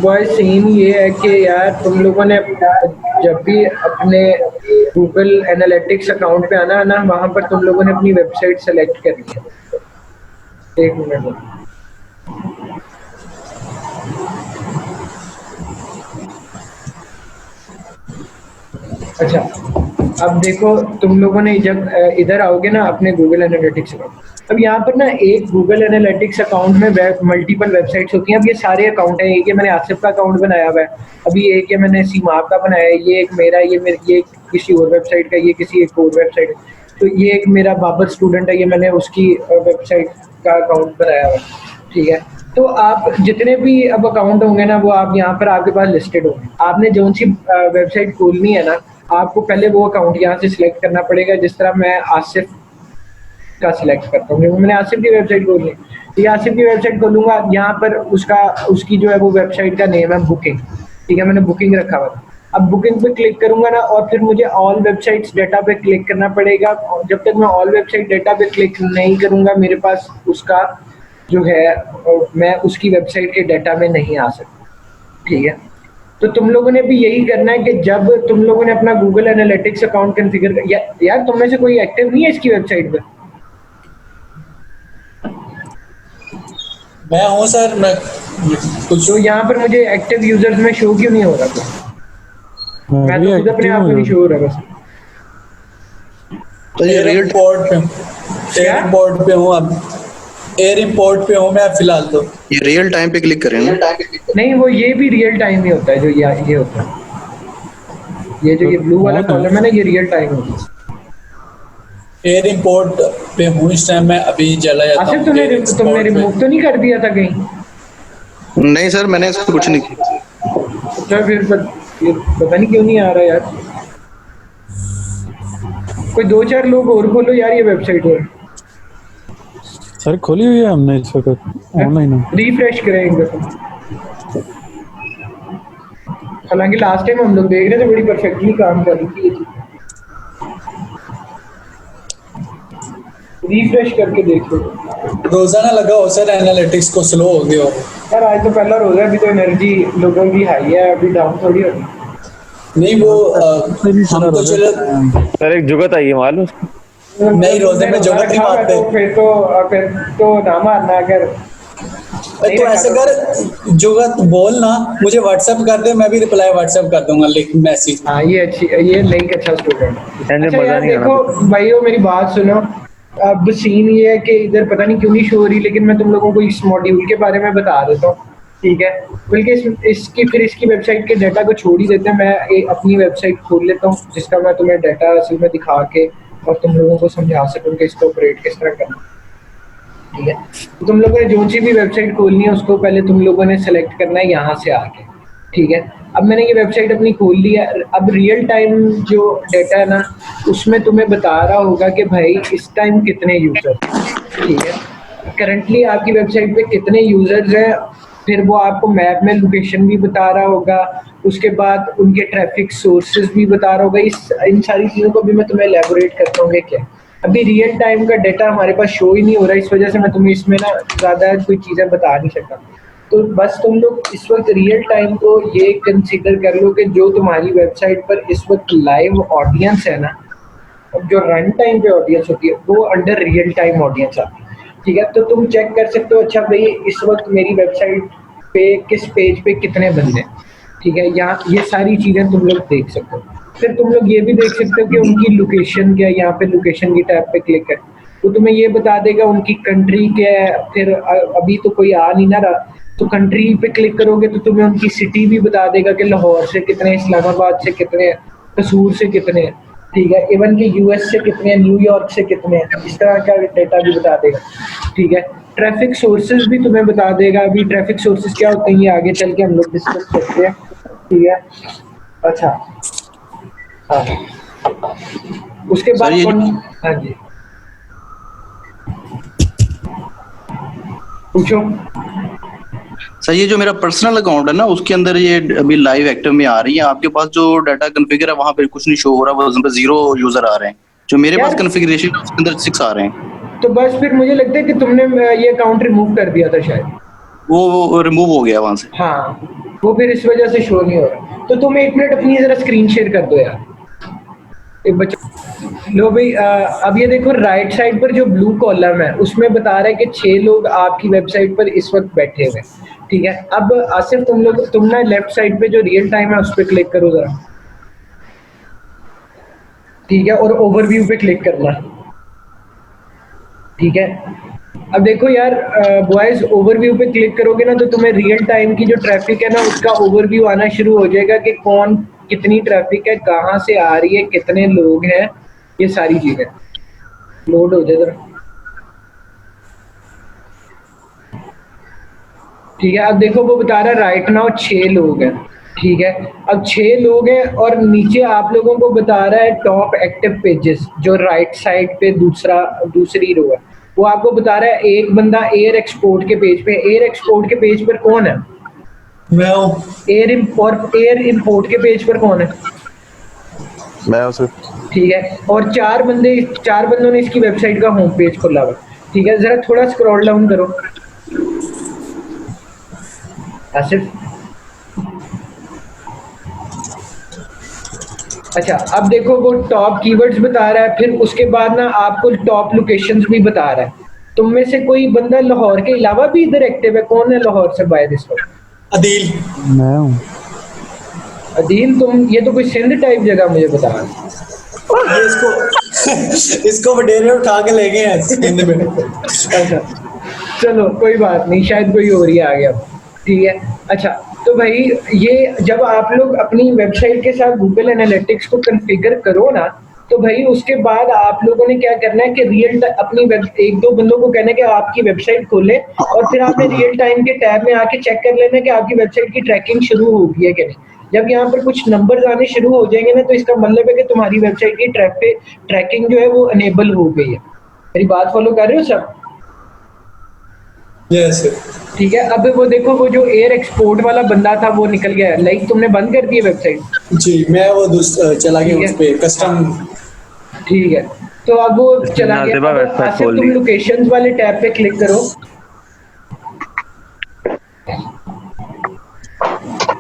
बॉय सीन ये है कि यार तुम लोगों ने जब भी अपने गूगल एनालिटिक्स अकाउंट पे आना है ना, वहाँ पर तुम लोगों ने अपनी वेबसाइट सेलेक्ट करनी है। एक मिनट, अच्छा अब देखो, तुम लोगों ने जब इधर आओगे ना अपने गूगल एनालिटिक्स अकाउंट, अब यहाँ पर ना एक गूगल एनालिटिक्स अकाउंट में मल्टीपल वेबसाइट्स होती हैं। अब ये सारे अकाउंट हैं, एक ये मैंने आसिफ का अकाउंट बनाया हुआ है, अभी एक ये मैंने सीमाप का बनाया है, ये एक मेरा, ये किसी और वेबसाइट का, ये किसी एक और वेबसाइट, तो ये एक मेरा बाबर स्टूडेंट है, ये मैंने उसकी वेबसाइट का अकाउंट बनाया हुआ है, ठीक है। तो आप जितने भी अब अकाउंट होंगे ना, वो आप यहाँ पर आपके पास लिस्टेड होंगे। आपने जो सी वेबसाइट खोलनी है ना, आपको पहले वो अकाउंट यहाँ से सिलेक्ट करना पड़ेगा, जिस तरह मैं आसिफ का सिलेक्ट करता हूँ, क्योंकि मैंने आसिफ की वेबसाइट खोली है। ये आसिफ की वेबसाइट खोलूंगा, यहाँ पर उसकी जो है वो वेबसाइट का नेम है बुकिंग, ठीक है, मैंने बुकिंग रखा हुआ था। अब बुकिंग पे क्लिक करूंगा ना, और फिर मुझे ऑल वेबसाइट्स डेटा पे क्लिक करना पड़ेगा। जब तक मैं ऑल वेबसाइट डेटा पे क्लिक नहीं करूंगा, मेरे पास उसका जो है मैं उसकी वेबसाइट के डेटा में नहीं आ सकता, ठीक है। तो तुम लोगों ने भी यही करना है कि जब तुम लोगों ने अपना गूगल एनालिटिक्स अकाउंट कॉन्फ़िगर यार तुम में से कोई एक्टिव नहीं है इसकी वेबसाइट पे? मैं हूँ सर, मैं कुछ तो यहाँ पर मुझे एक्टिव यूजर्स में शो क्यों नहीं हो रहा? मैं तो खुद अपने आप में नहीं शो हो रहा बस। तो ये रियल एयरपोर्ट पे हूँ अब, एयरपोर्ट पे हूँ मैं फिलहाल। तो ये रियल टाइम पे क्लिक करें ना? नहीं, वो ये भी रियल टाइम ही होता है, जो ये होता है, ये जो ये ब्लू वाला कॉलम है ना, ये रियल टाइम होता है। एयरपोर्ट पे हूँ इस टाइम मैं, अभी चला जाता हूँ। तुमने रिमूव तो नहीं कर दिया था कहीं? नहीं सर, मैंने इसको कुछ नहीं किया। अच्छा, फिर पता नहीं क्यों नहीं आ रहा यार। कोई 2-4 लोग और खोलो यार ये वेबसाइट है। सर खोली हुई है हमने इस वक्त ऑनलाइन है। रिफ्रेश करें एक दफा। हालांकि लास्ट टाइम हम लोग देख रहे थे बड़ी परफेक्टली काम कर रही थी ये चीज। रिफ्रेश करके देखो। रोजाना लगा हो सर, एनालिटिक्स को स्लो हो गया हो यार। आज तो पहला रोज है, अभी तो एनर्जी लोगों की हाई है, अभी डाउन थोड़ी होगी। नहीं वो हम तो चलो सर एक जुगत आई है मालूम। नहीं, रोजे में जुगत की बात है। फिर तो ना मारना। अगर तो ऐसे कर, जुगत बोल ना, मुझे व्हाट्सएप कर दे, मैं भी रिप्लाई व्हाट्सएप कर दूंगा लिंक मैसेज। हाँ ये अच्छी, ये लिंक अच्छा स्टूडेंट। अच्छा मजा यार नहीं देखो भाइयों, मेरी बात सुनो। अब सीन ये है कि इधर पता नहीं क्यों नहीं शो हो रही, लेकिन मैं तुम लोगों को इस मॉड्यूल के बारे में बता देता हूँ, ठीक है। बल्कि इसकी वेबसाइट के डाटा को छोड़ ही देते हैं। मैं अपनी वेबसाइट खोल लेता हूँ, जिसका मैं तुम्हें डाटा असल में दिखा के और तुम लोगों को समझा सकूँ कि इसको ऑपरेट किस तरह करना, ठीक है। तो तुम लोगों ने जो सी भी वेबसाइट खोलनी है, उसको पहले तुम लोगों ने सेलेक्ट करना है यहाँ से आके, ठीक है। अब मैंने ये वेबसाइट अपनी खोल ली है। अब रियल टाइम जो डेटा है ना, उसमें तुम्हें बता रहा होगा कि भाई इस टाइम कितने यूजर, ठीक है, करंटली आपकी वेबसाइट पे कितने यूजर्स हैं। फिर वो आपको मैप में लोकेशन भी बता रहा होगा, उसके बाद उनके ट्रैफिक सोर्सेज भी बता रहा होगा। इन सारी चीज़ों को भी मैं तुम्हें एलैबोरेट करता हूँ क्या। अभी रियल टाइम का डेटा हमारे पास शो ही नहीं हो रहा, इस वजह से मैं तुम्हें इसमें ना ज़्यादा कोई चीज़ें बता नहीं सकता। तो बस तुम लोग इस वक्त रियल टाइम को ये कंसीडर कर लो कि जो तुम्हारी वेबसाइट पर इस वक्त लाइव ऑडियंस है ना, जो रन टाइम पे ऑडियंस होती है, वो अंडर रियल टाइम ऑडियंस आती है, ठीक है। तो तुम चेक कर सकते हो, अच्छा भाई इस वक्त मेरी वेबसाइट पे किस पेज पे कितने बंदे हैं, ठीक है। यहाँ ये सारी चीज़ें तुम लोग देख सकते हो। फिर तुम लोग ये भी देख सकते हो कि उनकी लोकेशन क्या है। यहाँ पे लोकेशन की टैब पे क्लिक कर, तो तुम्हें ये बता देगा उनकी कंट्री क्या है। फिर अभी तो कोई आ नहीं ना रहा, तो कंट्री पे क्लिक करोगे तो तुम्हें उनकी सिटी भी बता देगा कि लाहौर से कितने, इस्लामाबाद से कितने, कसूर से कितने, ठीक है। इवन कि यूएस से कितने, न्यूयॉर्क से कितने, इस तरह का डेटा भी बता देगा, ठीक है। ट्रैफिक सोर्सेज भी तुम्हें बता देगा। अभी ट्रैफिक सोर्सेज क्या होते हैं ये आगे चल के हम लोग डिस्कस करते हैं, ठीक है। अच्छा हाँ, उसके बाद हाँ जी पूछो। सर ये जो मेरा पर्सनल अकाउंट है ना, उसके अंदर ये अभी लाइव एक्टिव में आ रही है। आपके पास जो डाटा कॉन्फ़िगर है वहाँ पे कुछ नहीं शो हो रहा, वहाँ पे 0 यूजर आ रहे हैं। जो मेरे पास कॉन्फ़िगरेशन है उसके अंदर 6 आ रहे हैं। तो बस फिर मुझे लगता है कि तुमने ये अकाउंट रिमूव कर दिया था शायद। वो रिमूव हो गया वहाँ से। हाँ, वो फिर इस वजह से शो नहीं हो रहा। तो तुम 1 मिनट अपनी जरा स्क्रीन शेयर कर दो यार, एक बच्चा। लो भाई, अब ये देखो राइट साइड पर जो ब्लू कॉलम है उसमें बता रहा है कि 6 लोग आपकी वेबसाइट पर इस वक्त बैठे हुए हैं, ठीक है। अब आसिफ तुम ना लेफ्ट साइड पे जो रियल टाइम है उस पर क्लिक करो जरा, ठीक है, और ओवरव्यू पे क्लिक करना, ठीक है। अब देखो यार बॉयज, ओवरव्यू पे क्लिक करोगे ना तो तुम्हें रियल टाइम की जो ट्रैफिक है ना उसका ओवरव्यू आना शुरू हो जाएगा कि कौन कितनी ट्रैफिक है, कहाँ से आ रही है, कितने लोग हैं, ये सारी चीजें लोड हो जाए जरा, ठीक है। अब देखो वो बता रहा है राइट नाउ 6 लोग हैं, ठीक है, अब 6 लोग हैं और नीचे आप लोगों को बता रहा है टॉप एक्टिव पेजेस, जो राइट साइड पे दूसरी रो है, वो आपको बता रहा है एक बंदा एयर एक्सपोर्ट के पेज पे। एयर एक्सपोर्ट के पेज पर कौन है? मैं हूँ। एयर इंपोर्ट के पेज पर कौन है? मैं हूँ सर। ठीक है, और 4 बंदों ने इसकी वेबसाइट का होम पेज खोला हुआ। ठीक है, जरा थोड़ा स्क्रॉल डाउन करो आसिफ। अच्छा, अब देखो वो टॉप कीवर्ड्स बता रहा है, फिर उसके बाद ना आपको टॉप लोकेशंस भी बता रहा है। तुम में से कोई बंदा लाहौर के अलावा भी इधर एक्टिव है? कौन है लाहौर से बाय दिस वक्त? अदील। मैं हूँ। अदील, तुम ये तो कोई सिंध टाइप जगह मुझे बता रहे हो। ये इसको वडेरे उठा के ले गए हैं सिंध में। अच्छा, चलो कोई बात नहीं, शायद कोई और ही आ गया। ठीक है, अच्छा तो भाई ये जब आप लोग अपनी वेबसाइट के साथ गूगल एनालिटिक्स को कॉन्फ़िगर करो ना, तो भाई उसके बाद आप लोगों ने क्या करना है कि अपनी एक दो बंदों को कहना है कि आपकी वेबसाइट खोले, और फिर आपने रियल टाइम के टैब में आके चेक कर लेना कि आपकी वेबसाइट की ट्रैकिंग शुरू हो गई है कि नहीं। जब यहाँ पर कुछ नंबर्स आने शुरू हो जाएंगे ना, तो इसका मतलब है कि तुम्हारी वेबसाइट की ट्रैकिंग जो है वो अनेबल हो गई है। मेरी बात फॉलो कर रहे हो सब? यस। ठीक है, अब वो देखो वो जो एयर एक्सपोर्ट वाला बंदा था वो निकल गया। लाइक तुमने बंद कर दी वेबसाइट? जी, मैं वो चला गया उस पे कस्टम। ठीक है, तो अब वो चला गया। अब आसिफ तुम लोकेशंस वाले टैब पे क्लिक करो।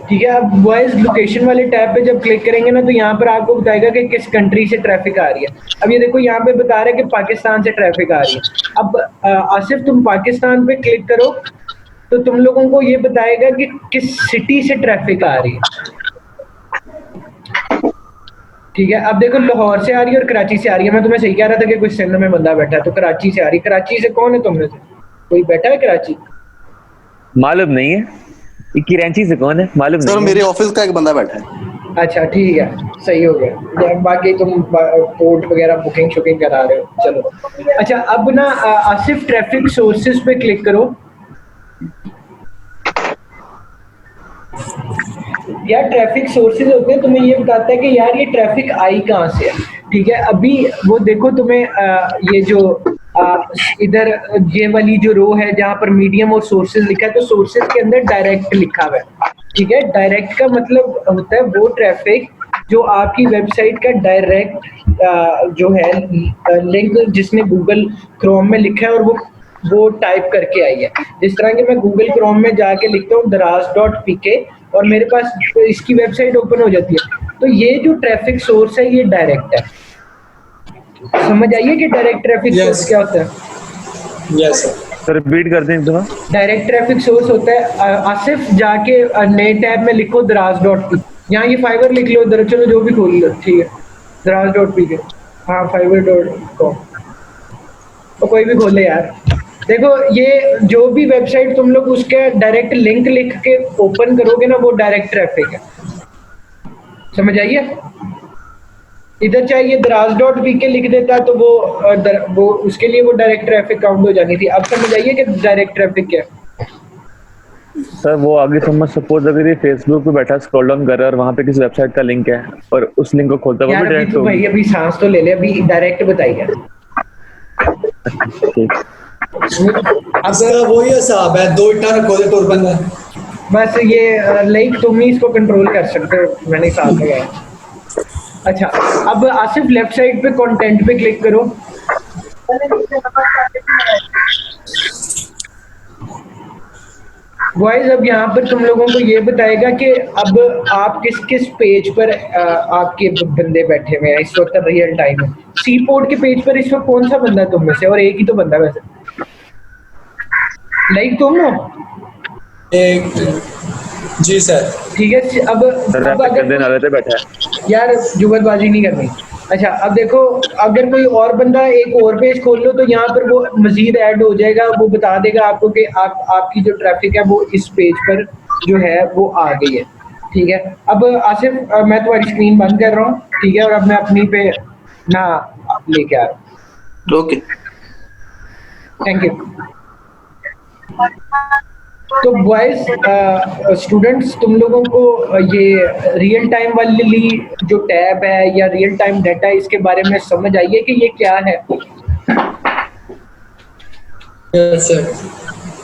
ठीक है, अब वॉइस लोकेशन वाले टैब पे जब क्लिक करेंगे ना, तो यहाँ पर आपको बताएगा कि किस कंट्री से ट्रैफिक आ रही है। अब ये देखो यहाँ पे बता रहा है कि पाकिस्तान से ट्रैफिक आ रही है। अब आसिफ तुम पाकिस्तान पे क्लिक करो तो तुम लोगों को ये बताएगा कि किस सिटी से ट्रैफिक आ रही है। ठीक है, अब देखो लाहौर से आ रही है और कराची से आ रही है। मैं तुम्हें सही कह रहा था कि कोई सिंध में बंदा बैठा है, तो कराची से आ रही है। कराची से कौन है तुमने से? कोई बैठा है कराची? मालूम नहीं है। कराची से कौन है मालूम नहीं। सर मेरे ऑफिस का एक बंदा बैठा है। अच्छा ठीक है, सही हो गया। बाकी तुम पोर्ट वगैरह बुकिंग शुकिंग करा रहे हो, चलो। अच्छा, अब ना आसिफ ट्रैफिक सोर्सेज पे क्लिक करो। यार ट्रैफिक सोर्सेज होते हैं, तुम्हें ये बताता है कि यार ये ट्रैफिक आई कहाँ से है। ठीक है, अभी वो देखो तुम्हें ये जो इधर ये वाली जो रो है जहाँ पर मीडियम और सोर्सेज लिखा है, तो सोर्सेज के अंदर डायरेक्ट लिखा हुआ है। ठीक है, डायरेक्ट का मतलब होता है वो ट्रैफिक जो आपकी वेबसाइट का डायरेक्ट जो है लिंक जिसने गूगल क्रोम में लिखा है और वो टाइप करके आई है। जिस तरह के मैं गूगल क्रोम में जाके लिखता हूँ दराज.pk और मेरे पास इसकी वेबसाइट ओपन हो जाती है। तो ये जो ट्रैफिक सोर्स है ये डायरेक्ट है। समझ आइए कि डायरेक्ट ट्रैफिक सोर्स क्या होता है? यस सर, रिपीट कर दें थोड़ा। डायरेक्ट ट्रैफिक सोर्स होता है आसिफ जाके नए टैब में लिखो दराज.pk। यहाँ ये फाइवर लिख लो, चलो जो भी खोल लो, ठीक है, दराज.pk। हाँ, fiverr.com तो कोई भी खोले यार। देखो ये जो भी वेबसाइट तुम लोग उसके डायरेक्ट लिंक लिख के ओपन करोगे ना, वो डायरेक्ट ट्रैफिक है। समझ आइए? इधर चाहिए दराज.pk लिख देता तो वो उसके लिए वो डायरेक्ट ट्रैफिक काउंट हो जानी थी। अब समझ आइए कि डायरेक्ट ट्रैफिक क्या है? सर वो आगे समझ, सपोज अगर ये फेसबुक पे बैठा स्क्रॉल डाउन कर रहा है और वहाँ पे किसी वेबसाइट का लिंक है और उस लिंक को खोलता है, वो भी डायरेक्ट तो भाई अभी सांस तो ले ले, अभी डायरेक्ट बताइए। ठीक, अब वही हिसाब है, 2 इट्टा रखो दे तोड़ बंदा। बस ये लाइक तुम ही इसको कंट्रोल कर सकते हो, मैंने साथ लगाया। अच्छा, अब आसिफ लेफ्ट साइड पे कंटेंट पे क्लिक करो। वॉइस अब यहाँ पर तुम लोगों को ये बताएगा कि अब आप किस किस पेज पर आपके बंदे बैठे हुए हैं इस वक्त रियल टाइम में। सी पोर्ट के पेज पर इस वक्त कौन सा बंदा तुम में से? और एक ही तो बंदा वैसे, लाइक तुम हो? एक जी सर। ठीक है, अब अगर बैठा है यार जुगलबाजी नहीं करनी। अच्छा, अब देखो अगर कोई और बंदा एक और पेज खोल लो तो यहाँ पर वो मजीद ऐड हो जाएगा, वो बता देगा आपको कि आपकी जो ट्रैफिक है वो इस पेज पर जो है वो आ गई है। ठीक है, अब आसिफ मैं तुम्हारी स्क्रीन बंद कर रहा हूँ, ठीक है, और अब मैं अपनी पे ना लेके आ रहा हूँ। Okay, thank you. तो बॉयज स्टूडेंट्स, तुम लोगों को ये रियल टाइम वाली जो टैब है या रियल टाइम डाटा है, इसके बारे में समझ आई है कि ये क्या है? Yes sir.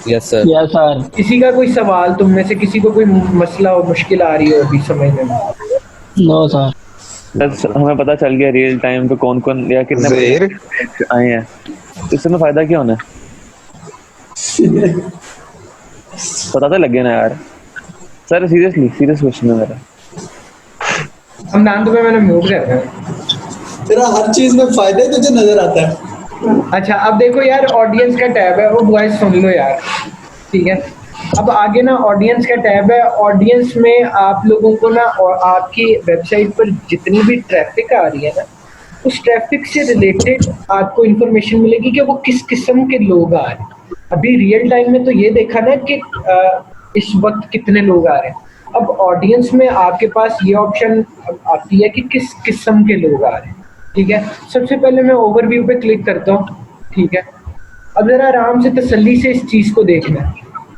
Yes sir. Yes sir. किसी का कोई सवाल, तुम में से किसी को कोई मसला हो, मुश्किल आ रही हो अभी समझने में? No sir. बस हमें पता चल गया रियल टाइम पे कौन कौन या कितने आए हैं, इससे फायदा क्या होना है? पता तो लग गया ना यार सर। सीरियस क्वेश्चन है मेरा। हम नाम तुम्हें मैंने म्यूट कर रहा है। तेरा हर चीज में फायदा ही तुझे नजर आता है। अच्छा अब देखो यार, ऑडियंस का टैब है, वो बॉयज सुन लो यार, ठीक है? अब आगे ना ऑडियंस का टैब है। ऑडियंस में आप लोगों को ना, और आपकी वेबसाइट पर जितनी भी ट्रैफिक आ रही है ना, उस ट्रैफिक से रिलेटेड आपको इंफॉर्मेशन मिलेगी कि वो किस किस्म के लोग आ रहे हैं। अभी रियल टाइम में तो ये देखा ना कि इस वक्त कितने लोग आ रहे हैं। अब ऑडियंस में आपके पास ये ऑप्शन आती है कि किस किस्म के लोग आ रहे हैं, ठीक है? सबसे पहले मैं ओवरव्यू पे क्लिक करता हूँ, ठीक है? अब जरा आराम से तसल्ली से इस चीज़ को देखना है।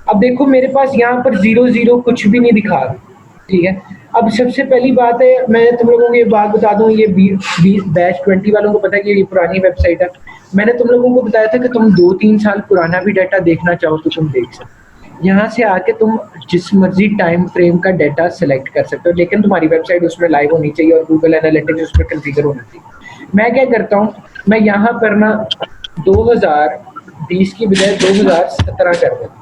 अब देखो मेरे पास यहाँ पर 0 कुछ भी नहीं दिखा रहा, ठीक है? अब सबसे पहली बात है, मैं तुम लोगों को ये बात बता दूं, ये बैच 20 वालों को पता है कि ये पुरानी वेबसाइट है। मैंने तुम लोगों को बताया था कि तुम 2-3 साल पुराना भी डाटा देखना चाहो तो तुम देख सकते। यहाँ से आके तुम जिस मर्जी टाइम फ्रेम का डाटा सेलेक्ट कर सकते हो, लेकिन तुम्हारी वेबसाइट उसमें लाइव होनी चाहिए और गूगल एनालिटिक्स उस पर कन्फिगर होना चाहिए। मैं क्या करता हूँ, मैं यहाँ पर ना 2020 की बजाय 2017 कर देता हूँ।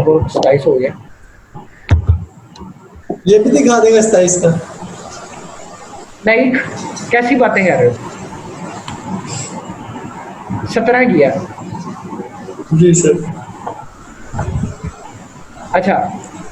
तो 27 हो गया, ये भी दिखा देगा 27 का। नहीं, कैसी बातें कर रहे हो? 17 किया जी सर। अच्छा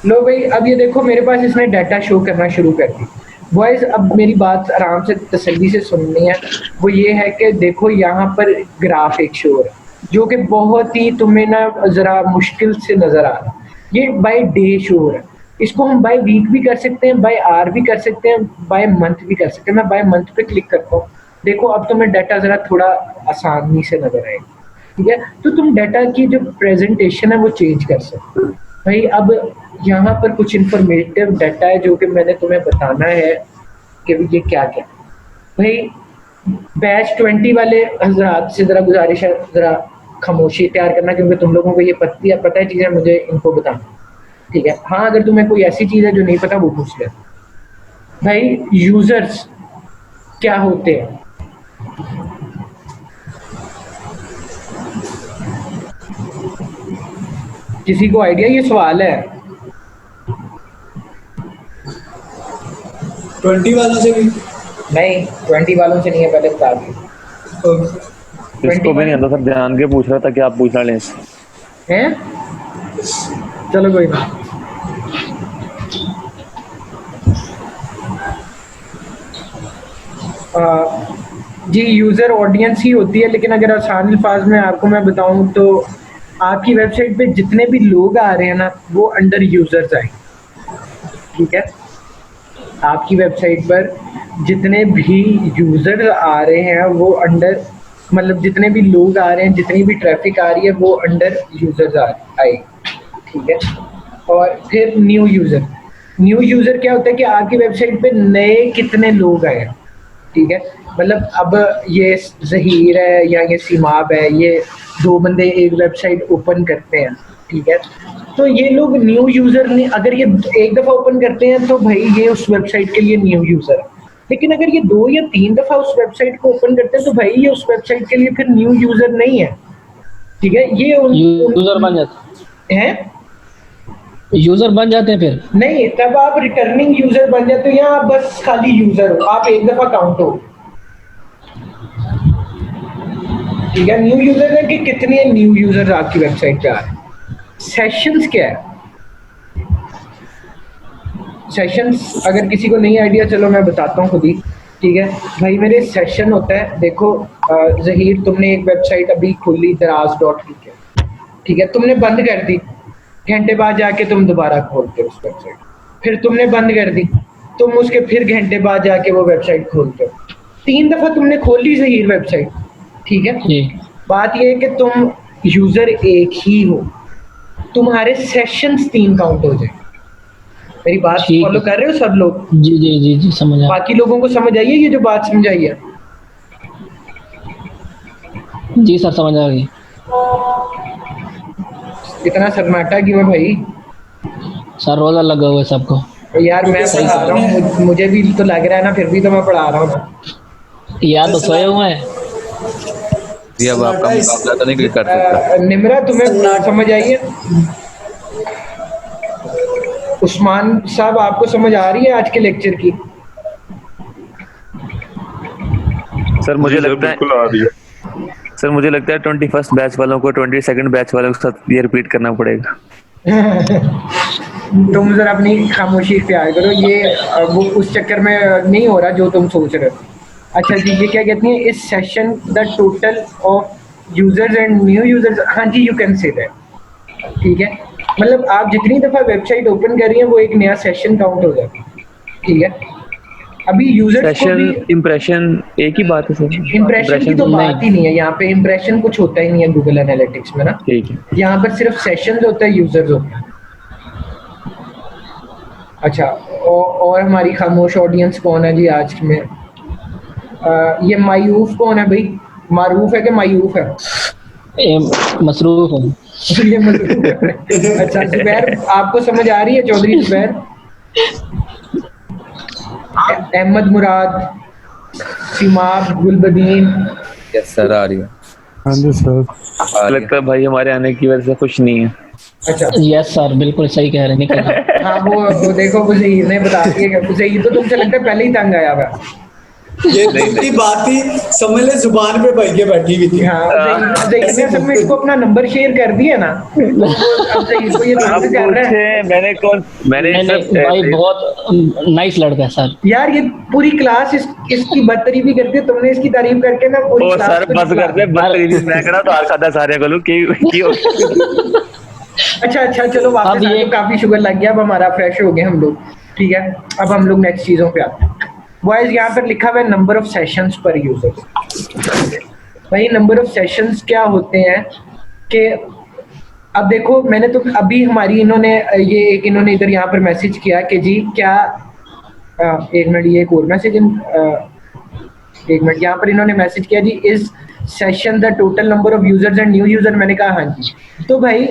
लो भाई, अब ये देखो मेरे पास इसने डाटा शो करना शुरू कर दी। बॉयज अब मेरी बात आराम से तसल्ली से सुननी है। वो ये है कि देखो यहाँ पर ग्राफ एक शो है जो कि बहुत ही तुम्हें ना ज़रा मुश्किल से नज़र आ रहा है। ये बाय डे शो है, इसको हम बाय वीक भी कर सकते हैं, बाय आवर भी कर सकते हैं, बाय मंथ भी कर सकते हैं। मैं बाय मंथ पे क्लिक करता हूँ, देखो अब तुम्हें डाटा ज़रा थोड़ा आसानी से नज़र आएगा, ठीक है? तो तुम डाटा की जो प्रेजेंटेशन है वो चेंज कर सकते हो भाई। अब यहाँ पर कुछ इंफॉर्मेटिव डाटा है जो कि मैंने तुम्हें बताना है कि ये क्या क्या भाई। बैच 20 वाले हजरात से ज़रा गुजारिश है, ज़रा खामोशी इख्तियार करना, क्योंकि तुम लोगों को ये पता है चीज़ें, मुझे इनको बताना, ठीक है? हाँ, अगर तुम्हें कोई ऐसी चीज़ है जो नहीं पता वो पूछ ले भाई। यूजर्स क्या होते हैं? किसी को आइडिया? ये सवाल है 20 वालों से भी नहीं, 20 वालों से नहीं है, पहले बता दी। इसको भी नहीं आता सर, ध्यान के पूछ रहा था कि आप पूछना लें हैं? चलो कोई बात। जी यूज़र ऑडियंस ही होती है, लेकिन अगर आसान अल्फाज में आपको मैं बताऊं तो आपकी वेबसाइट पे जितने भी लोग आ रहे हैं ना वो अंडर यूज़र्स आए, ठीक है? आपकी वेबसाइट पर जितने भी यूज़र आ रहे हैं वो अंडर, मतलब जितने भी लोग आ रहे हैं, जितनी भी ट्रैफिक आ रही है वो अंडर यूज़र्स आए, ठीक है? और फिर न्यू यूज़र क्या होता है कि आपकी वेबसाइट पे नए कितने लोग आए हैं, ठीक है? मतलब अब ये ज़हीर है या ये सीमाब है, ये 2 बंदे एक वेबसाइट ओपन करते हैं, ठीक है? तो ये लोग न्यू यूज़र ने अगर ये एक दफ़ा ओपन करते हैं तो भाई ये उस वेबसाइट के लिए न्यू यूज़र है। लेकिन अगर ये 2 या 3 दफ़ा उस वेबसाइट को ओपन करते हैं तो भाई ये उस वेबसाइट के लिए फिर न्यू यूज़र नहीं है, ठीक है? ये यूज़र बन जाते हैं, यूज़र बन जाते हैं फिर नहीं, तब आप रिटर्निंग यूज़र बन जाते हो या आप बस खाली यूज़र हो, आप एक दफ़ा काउंट हो, ठीक है? न्यू यूज़र है कि कितने न्यू यूज़र आपकी वेबसाइट पे आ रहे हैं। सेशंस क्या है? सेशंस अगर किसी को नहीं आइडिया, चलो मैं बताता हूँ खुद ही, ठीक है भाई? मेरे सेशन होता है, देखो ज़हीर तुमने एक वेबसाइट अभी खोली दराज.tk, ठीक है? तुमने बंद कर दी, घंटे बाद जाके तुम दोबारा खोलते हो उस वेबसाइट, फिर तुमने बंद कर दी, तुम उसके फिर घंटे बाद जाके वो वेबसाइट खोलते हो। 3 दफ़ा तुमने खोली ज़हीर वेबसाइट, ठीक है? बात ये है कि तुम यूज़र एक ही हो, तुम्हारे सेशंस 3 काउंट हो जाए। मेरी बात ठीक फॉलो है। कर रहे हो सब लोग? जी जी जी जी समझ आया। बाकी लोगों को समझ आई है ये जो बात समझाई है? जी सर समझ आ गई। इतना शर्माटा क्यों है भाई? सर रोजा लगा हुआ है सबको। तो यार मैं सही पढ़ा रहा हूँ, मुझे भी तो लग रहा है ना, फिर भी तो मैं पढ़ा रहा हूँ ना। यार तो सोए हुए हैं। ये अब आपका मुकाबला तो नहीं कोई कर सकता। निमरा तुम्हें समझ आई है? उस्मान साहब आपको समझ आ रही है आज के लेक्चर की? सर मुझे लगता बिल्कुल आ रही है। है सर मुझे लगता है 21st बैच वालों को 22nd बैच वालों के साथ ये रिपीट करना पड़ेगा। तुम जरा अपनी खामोशी इख्तियार करो, ये वो उस चक्कर में नहीं हो रहा जो तुम सोच रहे हो। अच्छा जी, ये क्या कहती हैं, इस session the total of users and new users. हाँ जी, यू कैन से दैट। ठीक है, मतलब आप जितनी दफ़ा वेबसाइट ओपन कर रही हैं वो एक नया सेशन काउंट हो जाता है। ठीक है, अभी यूजर्स को सेशन भी इंप्रेशन एक ही बात है सर। इम्प्रेशन की तो बात ही नहीं है यहाँ पे। इम्प्रेशन कुछ होता ही नहीं है गूगल एनालिटिक्स में ना। ठीक है। यहाँ पर सिर्फ सेशंस होता है, यूजर्स होते हैं। अच्छा, और हमारी खामोश ऑडियंस कौन है जी आज में? ये मायूफ कौन है भाई? मारूफ है कि मायूफ है? मसरूफ हूँ। ये मजरूफ है। अच्छा जुबैर, आपको समझ आ रही है? चौधरी जुबैर, अहमद मुराद, सिमाब, गुलबदीन। यस सर आ रही है। हाँ जी सर। लगता है भाई हमारे आने की वजह से खुश नहीं है। अच्छा यस सर बिल्कुल सही कह रहे हैं निकल। हाँ, वो देखो, वो ज़हीर ने बता दिया कि ज़हीर तो तुमसे लगता है पहले ही तंग आया हुआ। ये दूसरी बात ही समझ ले, जुबान पे भाई के बैठी हुई थी। हाँ, ज़हीर ने असल में इसको अपना नंबर शेयर कर दिया ना, अब ज़हीर को ये अब तंग कर रहा है। मैंने भाई बहुत नाइस लड़का है सर। यार ये पूरी क्लास इसकी बदतरीफी करती है, तुमने इसकी तारीफ करके ना पूरी ओ क्लास सर को बस कर दे, बदतमीजी मैं करा तो आखा सारे को की अच्छा चलो वापस अब ये- काफी शुगर लग गया, अब हमारा फ्रेश हो गए हम लोग। ठीक है, अब हम लोग नेक्स्ट चीजों पे आते हैं। बॉयज, यहाँ पर लिखा हुआ है नंबर ऑफ सेशंस पर यूजर। भाई नंबर ऑफ सेशंस क्या होते हैं कि अब देखो, मैंने तो अभी हमारी इन्होंने इन्होंने इधर यहाँ पर मैसेज किया कि जी क्या एक मिनट, ये एक और मैसेज, एक मिनट, यहाँ पर इन्होंने मैसेज किया जी is session the total number of users and new user. मैंने कहा हाँ जी। तो भाई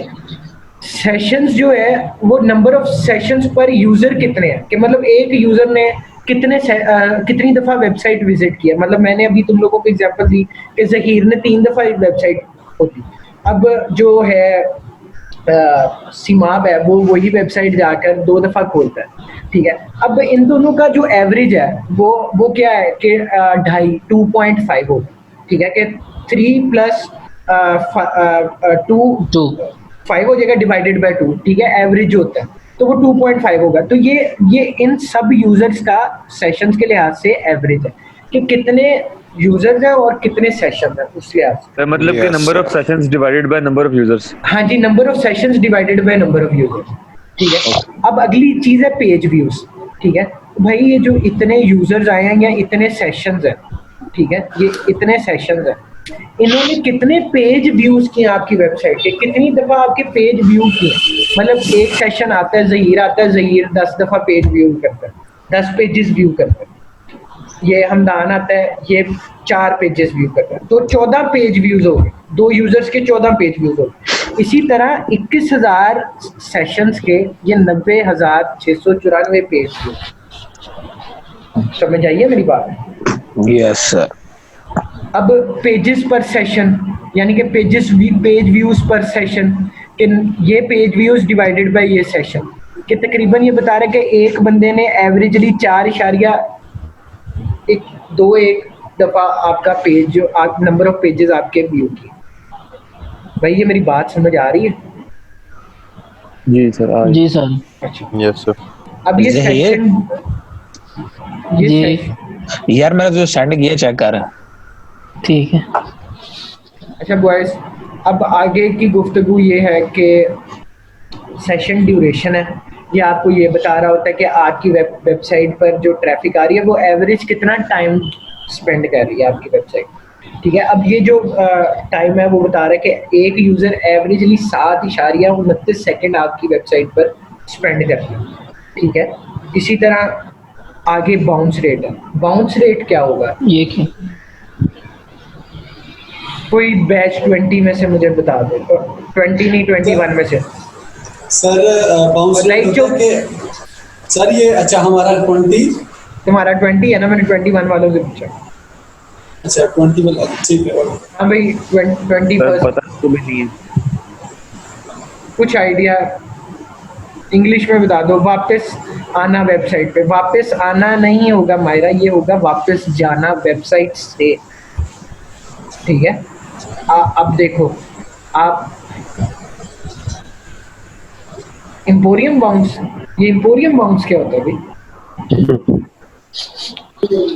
सेशंस जो है वो नंबर ऑफ सेशंस पर यूजर कितने हैं, कि मतलब एक यूजर ने कितनी दफा वेबसाइट विजिट किया। मतलब मैंने अभी तुम लोगों को एग्जांपल दी कि ज़हीर ने 3 दफा वेबसाइट होती। अब जो है सिमाब है वो वही वेबसाइट जाकर 2 दफा खोलता है। ठीक है, अब इन दोनों का जो एवरेज है वो क्या है कि 2.5 होगा। ठीक है, कि 3 + 2 5 हो जाएगा डिवाइडेड बाय 2। ठीक है, एवरेज होता है तो वो 2.5 होगा। तो ये इन सब यूजर्स का सेशंस के लिहाज से एवरेज है कि कितने यूजर्स हैं और कितने सेशन हैं उस लिहाज से। मतलब कि number of sessions divided by number of users. हाँ जी, number of sessions divided by number of users. ठीक है, अब अगली चीज है पेज व्यूज। ठीक है भाई, ये जो इतने यूजर्स आए हैं या इतने सेशंस हैं, ठीक है, ये इतने सेशंस हैं, इन्होंने कितने पेज व्यूज किए आपकी वेबसाइट के, कितनी दफा आपके पेज व्यू किए। मतलब एक सेशन आता है, ज़हीर आता है, ज़हीर 10 दफा पेज व्यू करता है, 10 पेजेस व्यू करता है। ये हमदान आता है, ये 4 पेजेस व्यू करता है, तो 14 पेज व्यूज हो गए। 2 यूजर्स के 14 पेज व्यूज हो गए। इसी तरह 21,000 सेशंस के ये 90,694 पेज व्यूज। समझ आइए मेरी बात? Yes sir. अब पेजेस पर सेशन यानी कि पेज व्यूज पर सेशन कि ये पेज व्यूज डिवाइडेड बाय ये सेशन, कि तकरीबन ये बता रहे कि एक बंदे ने एवरेजली 4.1 दफा आपका पेज जो नंबर ऑफ पेजेस आपके व्यू की। भाई ये मेरी बात समझ आ रही है? जी सर जी सर। अच्छा, यस सर। अब ये सेशन जी यार मैंने जो सेंड किया चेक कर। ठीक है। अच्छा बॉयज, अब आगे की गुफ्तगू ये है कि सेशन ड्यूरेशन है, ये आपको ये बता रहा होता है कि आपकी वेबसाइट पर जो ट्रैफिक आ रही है वो एवरेज कितना टाइम स्पेंड कर रही है आपकी वेबसाइट। ठीक है। अब ये जो टाइम है वो बता रहा है कि एक यूजर एवरेजली 7.29 सेकंड आपकी वेबसाइट पर स्पेंड करता है। ठीक है, इसी तरह आगे बाउंस रेट है। बाउंस रेट क्या होगा? ये क्या? कोई बैच 20 में से मुझे बता दे, 20 नहीं 21 में से। सर बाउंस लाइक जो सर ये अच्छा हमारा 20 तुम्हारा 20 है ना, मैंने 21 वालों से पूछा। अच्छा 20 वाला ठीक है। हाँ भाई 20 पता तो भी नहीं है, कुछ आइडिया इंग्लिश में बता दो। वापस आना वेबसाइट पे, वापस आना नहीं होगा मायरा, ये होगा वापस जाना वेबसाइट से। ठीक है, अब देखो आप एम्पोरियम बाउंस, ये एम्पोरियम बाउंस क्या होता है भाई?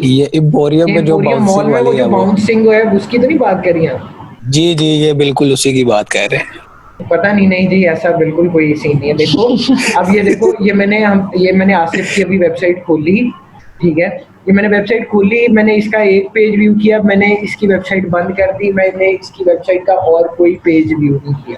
ये एम्पोरियम में जो एम्पोरियम मॉल में वो जो बाउंसिंग है उसकी तो नहीं बात कर रही आप? जी जी, ये बिल्कुल उसी की बात कह रहे हैं। पता नहीं जी, ऐसा बिल्कुल कोई सीन नहीं है। देखो अब ये देखो, ये मैंने आसिफ की अभी वेबसाइट खोली। ठीक है, ये मैंने वेबसाइट खोली, मैंने इसका एक पेज व्यू किया, मैंने इसकी वेबसाइट बंद कर दी, मैंने इसकी वेबसाइट का और कोई पेज व्यू नहीं किया।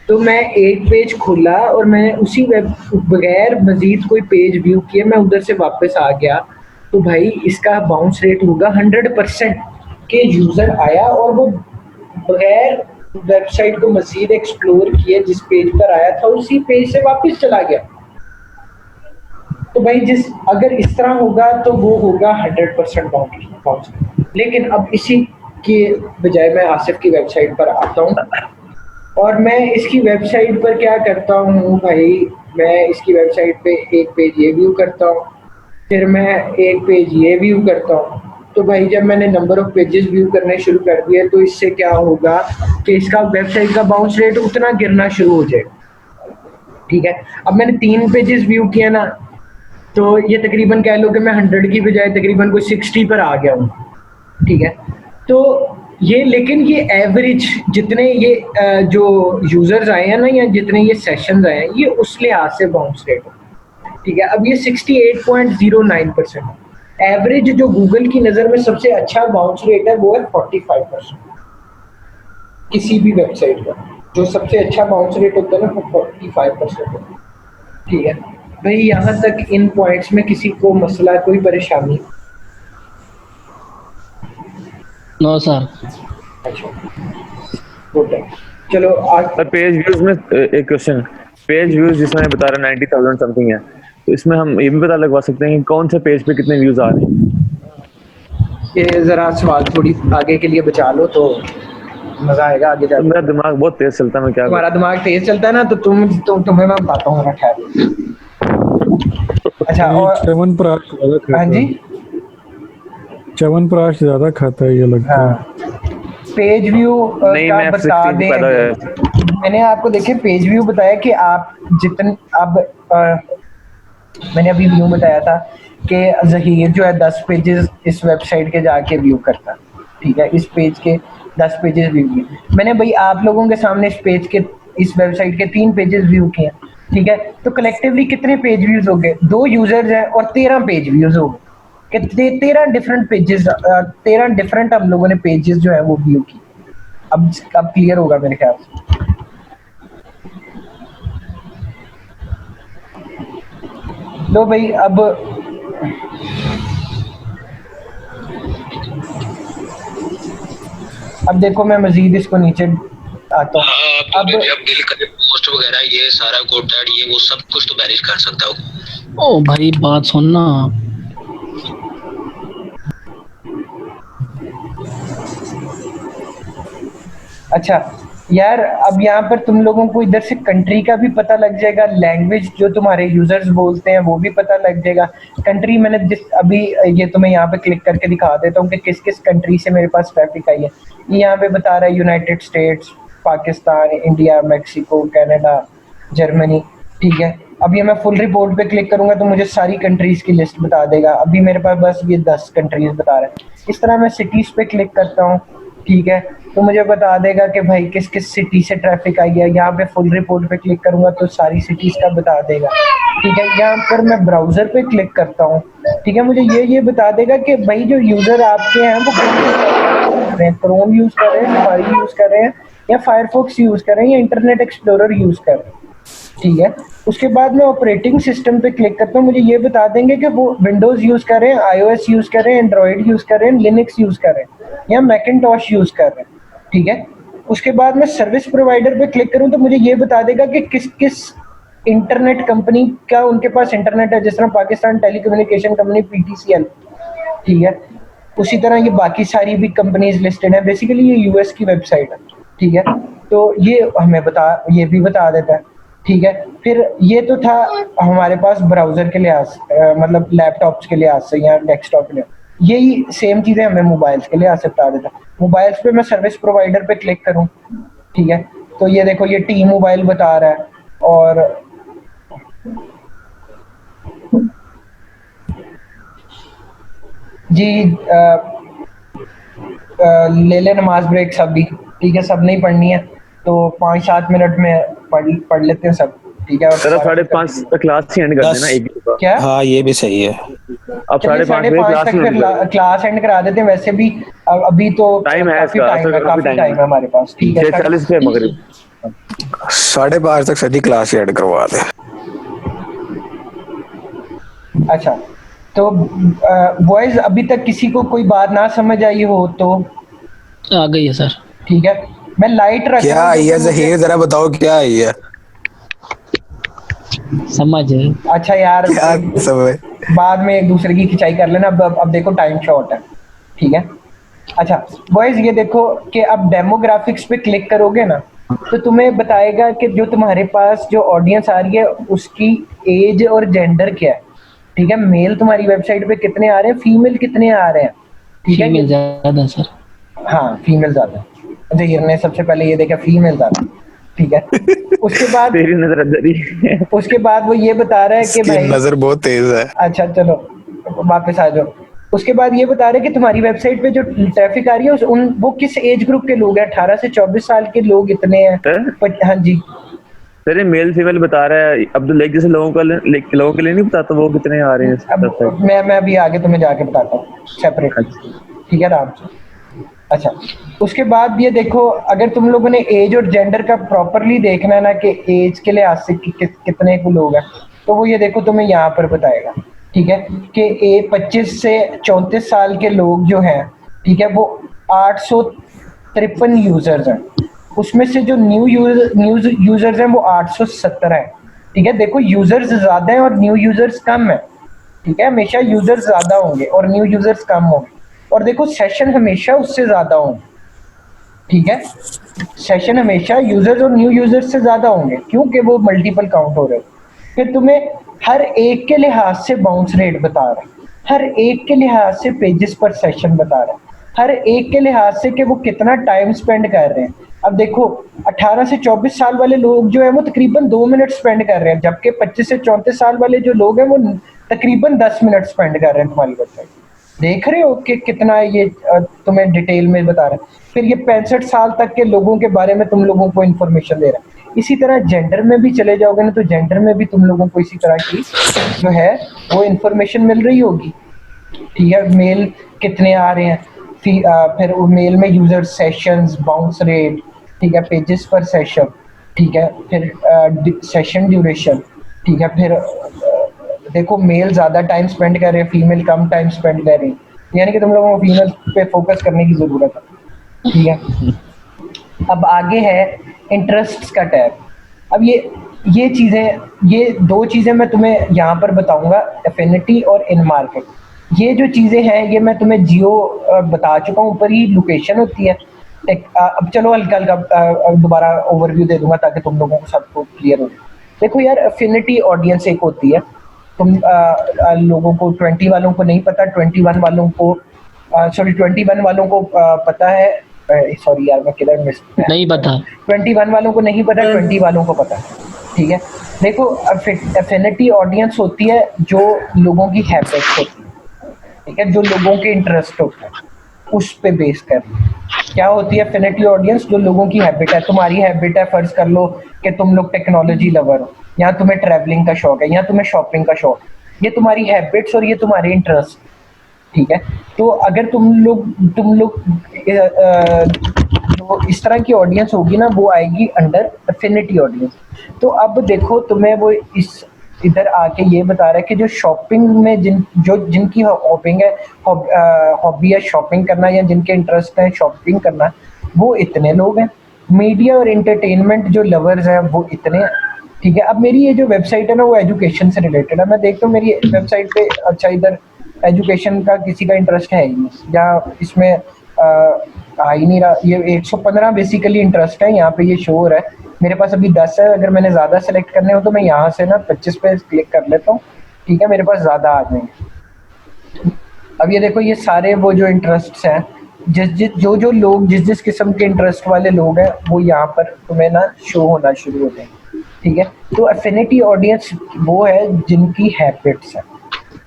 तो मैं एक पेज खोला और मैंने उसी बगैर मजीद कोई पेज व्यू किया, मैं उधर से वापस आ गया, तो भाई इसका बाउंस रेट होगा 100% के यूज़र आया और वो बगैर वेबसाइट को मजीद एक्सप्लोर किए जिस पेज पर आया था उसी पेज से वापस चला गया। तो भाई अगर इस तरह होगा तो वो होगा 100% बाउंस। लेकिन अब इसी के बजाय मैं आसिफ की वेबसाइट पर आता हूँ और मैं इसकी वेबसाइट पर क्या करता हूँ भाई, मैं इसकी वेबसाइट पे एक पेज ये व्यू करता हूँ, फिर मैं एक पेज ये व्यू करता हूँ। तो भाई जब मैंने नंबर ऑफ पेजेस व्यू करने शुरू कर दिए तो इससे क्या होगा कि इसका वेबसाइट का बाउंस रेट उतना गिरना शुरू हो जाएगा। ठीक है, अब मैंने 3 पेजेस व्यू किया ना, तो ये तकरीबन कह लो कि मैं 100 की बजाय तकरीबन कोई 60 पर आ गया हूँ। ठीक है, तो ये लेकिन ये एवरेज जितने ये जो यूजर्स आए हैं ना या जितने ये सेशंस आए हैं ये उस लिहाज से बाउंस रेट है। ठीक है, अब ये 68.09% एवरेज जो गूगल की नज़र में सबसे अच्छा बाउंस रेट है वो है 45%। किसी भी वेबसाइट का जो सबसे अच्छा बाउंस रेट होता है ना वो 45% है। ठीक है भाई, यहाँ तक इन पॉइंट्स में किसी को मसला, कोई परेशानी? No sir. अच्छा गुड है, चलो आज पेज व्यूज में एक क्वेश्चन, पेज व्यूज जिसमें बता रहा है 90,000 समथिंग है, तो इसमें हम ये भी पता लगवा सकते हैं कि कौन से पेज पे कितने व्यूज आ रहे हैं? ये जरा सवाल थोड़ी आगे के लिए बचा लो तो मजा आएगा आगे जाके। मेरा दिमाग बहुत तेज चलता है, मैं क्या तुम्हारा दिमाग तेज चलता है ना, तो तुम्हें मैं बताता हूँ ना, खैर। अच्छा, और च्यवनप्राश ज्यादा खाता है। हाँ जी, च्यवनप्राश ज्यादा खाता है ये लगता है। पेज व्यू का मैं बता दें, मैंने आपको देखिए पेज व्यू बताया कि आप जितने अब मैंने अभी व्यू बताया था कि ज़हीर जो है 10 पेजेस इस वेबसाइट के जाके व्यू करता। ठीक है, इस पेज के 10 पेजेस व्यू किए मैंने भाई, आप लोगों के सामने इस वेबसाइट के 3 पेजेस व्यू किए। ठीक है, तो कलेक्टिवली कितने पेज व्यूज हो गए? 2 यूजर्स हैं और 13 पेज व्यूज हो गए, कि 13 डिफरेंट पेजेस, 13 डिफरेंट हम लोगों ने पेजेस जो है वो व्यू की। अब क्लियर होगा मेरे ख्याल से। लो भाई, अब देखो मैं मजीद इसको नीचे आता हूँ। अब पोस्ट वगैरह ये सारा कोड ये वो सब कुछ तो मैनेज कर सकता हूँ। ओ भाई बात सुनना, अच्छा यार, अब यहाँ पर तुम लोगों को इधर से कंट्री का भी पता लग जाएगा, लैंग्वेज जो तुम्हारे यूजर्स बोलते हैं वो भी पता लग जाएगा। कंट्री मैंने अभी ये तुम्हें यहाँ पे क्लिक करके दिखा देता हूँ कि किस किस कंट्री से मेरे पास ट्रैफिक आई है। ये यहाँ पे बता रहा है United states, Pakistan, India, Mexico, Canada, Germany. ठीक है, अब ये मैं फुल रिपोर्ट पे क्लिक करूंगा तो मुझे सारी कंट्रीज की लिस्ट बता देगा। अभी मेरे पास बस ये 10 कंट्रीज बता रहा है। इस तरह मैं सिटीज पे क्लिक करता हूँ ठीक है, तो मुझे बता देगा कि भाई किस किस सिटी से ट्रैफिक आई है। यहाँ पे फुल रिपोर्ट पे क्लिक करूंगा तो सारी सिटीज का बता देगा। ठीक है, यहाँ पर मैं ब्राउजर पे क्लिक करता हूँ, ठीक है, मुझे ये बता देगा कि भाई जो यूजर आपके हैं वो क्रोम यूज कर रहे हैं, सफारी यूज कर रहे हैं, या फायरफॉक्स यूज कर रहे हैं, या इंटरनेट एक्सप्लोरर यूज कर रहे हैं। ठीक है, उसके बाद मैं ऑपरेटिंग सिस्टम पे क्लिक करता हूँ, मुझे ये बता देंगे कि वो विंडोज यूज कर रहे हैं, iOS यूज कर रहे हैं, एंड्रॉइड यूज कर रहे हैं, लिनक्स यूज कर रहे हैं, या मैकिन्टॉश यूज कर रहे हैं। ठीक है, उसके बाद मैं सर्विस प्रोवाइडर पे क्लिक करूँ तो मुझे ये बता देगा कि किस किस इंटरनेट कंपनी का उनके पास इंटरनेट है, जिस तरह पाकिस्तान टेलीकम्युनिकेशन कंपनी PTCL। ठीक है, उसी तरह ये बाकी सारी भी कंपनीज लिस्टेड है। बेसिकली ये यूएस की वेबसाइट है। ठीक है, तो ये हमें ये भी बता देता है। ठीक है, फिर ये तो था हमारे पास ब्राउजर के लिहाज मतलब लैपटॉप्स के लिहाज से या डेस्कटॉप के लिए। यही सेम चीज़ें हमें मोबाइल्स के लिहाज से बता देता है। मोबाइल्स पे मैं सर्विस प्रोवाइडर पे क्लिक करूं, ठीक है, तो ये देखो ये टी मोबाइल बता रहा है, और जी ले ले नमाज ब्रेक सब भी। ठीक है, सब नहीं पढ़नी है तो 5-7 मिनट में पढ़ लेते हैं सब। ठीक है, सर 5:30 तक क्लास ही एंड कर देना एक क्या? हाँ ये भी सही है। अब 5:30 तक क्लास एंड करा देते हैं। वैसे भी अभी तो टाइम है, काफी टाइम है हमारे पास। ठीक है, 6:40 पे मगरिब 5:30 तक सदी क्लास एंड करवा दे। अच्छा, तो बॉयज अभी तक किसी को कोई बात ना समझ आई हो तो आ गई है सर। ठीक है, मैं लाइट रख क्या आई है ज़हीर, जरा बताओ क्या आई है। समझ है। अच्छा यार, बाद में एक दूसरे की खिंचाई कर लेना। अब देखो टाइम शॉर्ट है। ठीक है, अच्छा बॉयज ये देखो कि अब डेमोग्राफिक्स पे क्लिक करोगे ना तो तुम्हें बताएगा कि जो तुम्हारे पास जो ऑडियंस आ रही है उसकी एज और जेंडर क्या है। ठीक है, मेल तुम्हारी वेबसाइट पे कितने आ रहे हैं, फीमेल कितने आ रहे हैं। ठीक है, फीमेल ज्यादा सर। हाँ फीमेल ज्यादा। ज़हीर ने सबसे पहले ये देखा फीमेल ज्यादा। ठीक है, उसके बाद तेरी नजर अंदर ही। उसके बाद वो ये बता रहा है कि भाई नजर बहुत तेज है। अच्छा चलो वापस आ जाओ। उसके बाद ये बता रहे हैं कि तुम्हारी वेबसाइट पे जो ट्रैफिक आ रही है वो किस एज ग्रुप के लोग हैं। 18 से 24 साल के लोग इतने हैं। हाँ जी सर ये मेल फीमेल बता रहा है। अब तो लाइक जैसे लोगों के लिए नहीं बताता वो कितने आ रहे हैं। अब मैं अभी आगे तुम्हें जाके बताता हूँ सेपरेट। ठीक है, आराम से। अच्छा, उसके बाद ये देखो अगर तुम लोगों ने एज और जेंडर का प्रॉपरली देखना है ना कि एज के लिहाज से कितने को लोग हैं, तो वो ये देखो तुम्हें यहाँ पर बताएगा। ठीक है, कि 25 से 34 साल के लोग जो हैं, ठीक है, वो 853 यूजर्स हैं। उसमें से जो न्यू यूजर्स हैं वो 817 हैं। ठीक है, देखो यूजर्स ज्यादा हैं और न्यू यूजर्स कम है। ठीक है, हमेशा यूजर्स ज्यादा होंगे और न्यू यूजर्स कम होंगे। और देखो सेशन हमेशा उससे ज्यादा होंगे। ठीक है, सेशन हमेशा यूजर्स और न्यू यूजर्स से ज्यादा होंगे क्योंकि वो मल्टीपल काउंट हो रहे हैं। फिर तुम्हें हर एक के लिहाज से बाउंस रेट बता रहा है, हर एक के लिहाज से पेजेस पर सेशन बता रहा है, हर एक के लिहाज से कि वो कितना टाइम स्पेंड कर रहे हैं। अब देखो 18 से 24 साल वाले लोग जो है वो तकरीबन 2 मिनट स्पेंड कर रहे हैं, जबकि 25 से 34 साल वाले जो लोग हैं वो तकरीबन 10 मिनट स्पेंड कर रहे हैं तुम्हारी वेबसाइट। देख रहे हो कि कितना ये तुम्हें डिटेल में बता रहा है। फिर ये 65 साल तक के लोगों के बारे में तुम लोगों को इन्फॉर्मेशन दे रहा है। इसी तरह जेंडर में भी चले जाओगे ना तो जेंडर में भी तुम लोगों को इसी तरह की जो है वो इन्फॉर्मेशन मिल रही होगी। ठीक है, मेल कितने आ रहे हैं, फिर मेल में यूजर सेशंस, बाउंस रेट, ठीक है, पेजेस पर सेशन, ठीक है, फिर सेशन ड्यूरेशन। ठीक है, फिर देखो मेल ज्यादा टाइम स्पेंड कर रहे हैं, फीमेल कम टाइम स्पेंड कर रही है, यानी कि तुम लोगों को फीमेल पे फोकस करने की जरूरत है। ठीक है, अब आगे है इंटरेस्ट्स का टैब। अब ये चीज़ें, ये 2 चीज़ें मैं तुम्हें यहाँ पर बताऊंगा, एफिनिटी और इन मार्केट। ये जो चीज़ें हैं ये मैं तुम्हें जियो बता चुका हूँ, ऊपर ही लोकेशन होती है। अब चलो हल्का हल्का दोबारा ओवरव्यू दे दूंगा ताकि तुम लोगों को सबको क्लियर हो। देखो यार, एफिनिटी ऑडियंस एक होती है। तुम लोगों को 20 वालों को नहीं पता, 21 वालों को सॉरी 21 वालों को पता है। सॉरी यार मैं किधर मिस नहीं पता। 21 वालों को नहीं पता, 20 वालों को पता। ठीक है, देखो एफिनिटी ऑडियंस होती है जो लोगों की हैबिट्स होती है। ठीक है, जो लोगों के इंटरेस्ट होते हैं। उस पे बेस कर क्या होती है एफिनिटी ऑडियंस, जो लोगों की हैबिट है, तुम्हारी हैबिट है, फर्ज कर लो कि तुम लोग टेक्नोलॉजी लवर हो, या तुम्हें ट्रैवलिंग का शौक है, या तुम्हें शॉपिंग का शौक, ये तुम्हारी हैबिट्स और ये तुम्हारे इंटरेस्ट, ठीक है। तो अगर तुम लोग जो इस तरह की ऑडियंस होगी ना, वो आएगी अंडर एफिनिटी ऑडियंस। तो अब देखो तुम्हें वो इस इधर आके ये बता रहा है कि जो शॉपिंग में जिनकी हॉबी है शॉपिंग करना, या जिनके इंटरेस्ट है शॉपिंग करना, वो इतने लोग हैं। मीडिया और एंटरटेनमेंट जो लवर्स हैं वो इतने हैं, ठीक है। अब मेरी ये जो वेबसाइट है ना, वो एजुकेशन से रिलेटेड है। मैं देखता हूँ मेरी वेबसाइट पे, अच्छा इधर एजुकेशन का किसी का इंटरेस्ट है ही नहीं, या इसमें आ ही नहीं रहा। ये 115 बेसिकली इंटरेस्ट है यहाँ पे, ये शो हो रहा है। मेरे पास अभी 10 है, अगर मैंने ज़्यादा सेलेक्ट करने हो तो मैं यहाँ से ना 25 पे क्लिक कर लेता हूँ, ठीक है। मेरे पास ज़्यादा आ जाएंगे। अब ये देखो, ये सारे वो जो इंटरेस्ट्स हैं, जो लोग जिस किस्म के इंटरेस्ट वाले लोग हैं, वो यहाँ पर तुम्हें ना शो होना शुरू हो जाएंगे, ठीक है। तो एफिनिटी ऑडियंस वो है जिनकी हैबिट्स है,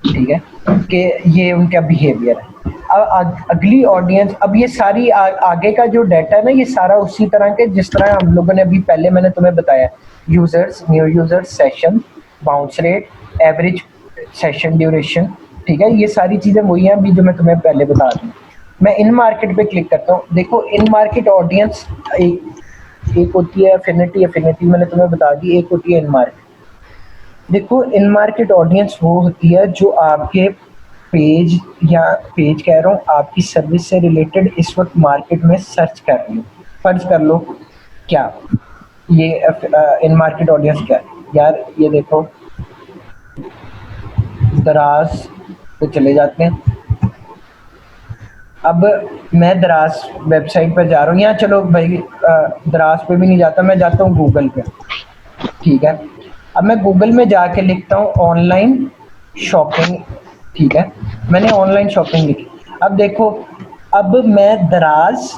ठीक है, कि ये उनका बिहेवियर है। अब अगली ऑडियंस, अब ये सारी आगे का जो डाटा है ना, ये सारा उसी तरह के जिस तरह हम लोगों ने अभी पहले मैंने तुम्हें बताया, users, new users, session, bounce rate, average session duration, ठीक है। ये सारी चीज़ें वही हैं अभी जो मैं तुम्हें पहले बता दूँ। मैं इन मार्केट पे क्लिक करता हूँ। देखो इन मार्केट ऑडियंस एक होती है एफिनिटी मैंने तुम्हें बता दी, एक होती है इन मार्केट। देखो इन मार्केट ऑडियंस वो होती है जो आपके पेज कह रहा हूँ, आपकी सर्विस से रिलेटेड इस वक्त मार्केट में सर्च कर रही हो। फर्ज कर लो क्या ये इन मार्केट ऑडियंस क्या है यार, ये देखो दराज पे चले जाते हैं। अब मैं दराज वेबसाइट पर जा रहा हूँ, यहाँ चलो भाई दराज पे भी नहीं जाता, मैं जाता हूँ गूगल पे, ठीक है। अब मैं गूगल में जाके लिखता हूँ ऑनलाइन शॉपिंग, ठीक है। मैंने ऑनलाइन शॉपिंग लिखी। अब देखो, अब मैं दराज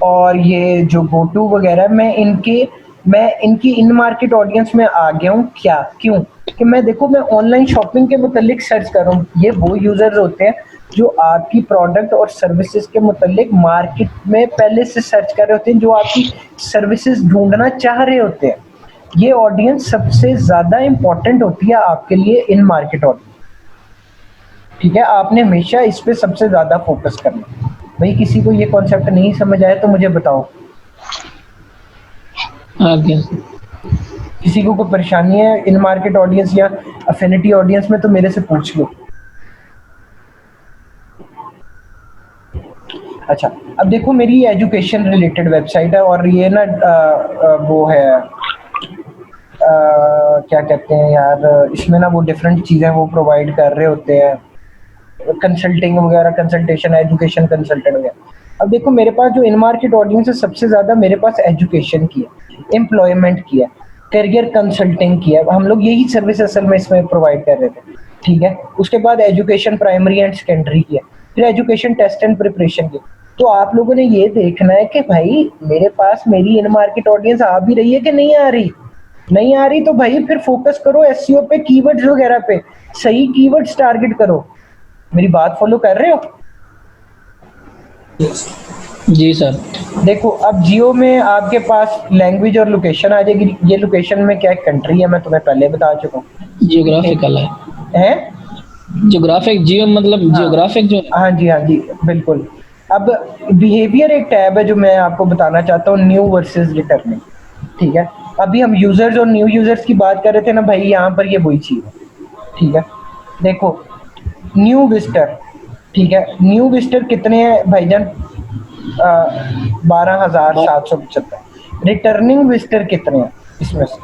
और ये जो गोटू वगैरह, मैं इनकी इन मार्केट ऑडियंस में आ गया हूँ। क्या, क्यों? कि मैं देखो, मैं ऑनलाइन शॉपिंग के मुतालिक सर्च कर रहा हूँ। ये वो यूजर्स होते हैं जो आपकी प्रोडक्ट और सर्विसेज के मुतालिक मार्केट में पहले से सर्च कर रहे होते हैं, जो आपकी सर्विसेज ढूंढना चाह रहे होते हैं। ये ऑडियंस सबसे ज़्यादा इम्पोर्टेंट होती है आपके लिए, इन मार्केट ऑडियंस, ठीक है। आपने हमेशा इस पे सबसे ज़्यादा फोकस करना। भाई किसी को ये कॉन्सेप्ट नहीं समझ आया तो मुझे बताओ। किसी को कोई परेशानी है इन मार्केट ऑडियंस या एफिनिटी ऑडियंस में तो मेरे से पूछ लो। अच्छा, अब देखो मेरी एजुकेशन रिलेटेड वेबसाइट है और ये ना वो है क्या कहते हैं यार, इसमें ना वो डिफरेंट चीज़ें वो प्रोवाइड कर रहे होते हैं, कंसल्टिंग वगैरह, कंसल्टेशन, एजुकेशन कंसल्टेंट वगैरह। अब देखो मेरे पास जो इन मार्केट ऑडियंस है, सबसे ज़्यादा मेरे पास एजुकेशन की है, एम्प्लॉयमेंट की है, करियर कंसल्टिंग की है। हम लोग यही सर्विस असल में इसमें प्रोवाइड कर रहे थे, ठीक है। उसके बाद एजुकेशन प्राइमरी एंड सेकेंडरी की है, फिर एजुकेशन टेस्ट एंड प्रिपरेशन की। तो आप लोगों ने ये देखना है कि भाई मेरे पास मेरी इन मार्केट ऑडियंस आ भी रही है कि नहीं आ रही। नहीं आ रही तो भाई फिर फोकस करो एसईओ पे, कीवर्ड्स वगैरह पे, सही कीवर्ड्स टारगेट करो। मेरी बात फॉलो कर रहे हो? जी सर। देखो अब जियो में आपके पास लैंग्वेज और लोकेशन आ जाएगी। ये लोकेशन में क्या कंट्री है मैं तुम्हें पहले बता चुका हूँ, जियोग्राफिकल है जियोग्राफिक, जियो मतलब जियोग्राफिक जो। हाँ जी बिल्कुल। अब बिहेवियर एक टैब है जो मैं आपको बताना चाहता हूँ, न्यू वर्सेस रिटर्निंग, ठीक है। अभी हम यूजर्स और न्यू यूजर्स की बात कर रहे थे ना भाई, यहाँ पर ये वही चीज़ है, ठीक है। देखो न्यू विजिटर, ठीक है। न्यू विजिटर कितने हैं भाईजान? 12,775। रिटर्निंग विजिटर कितने हैं इसमें से?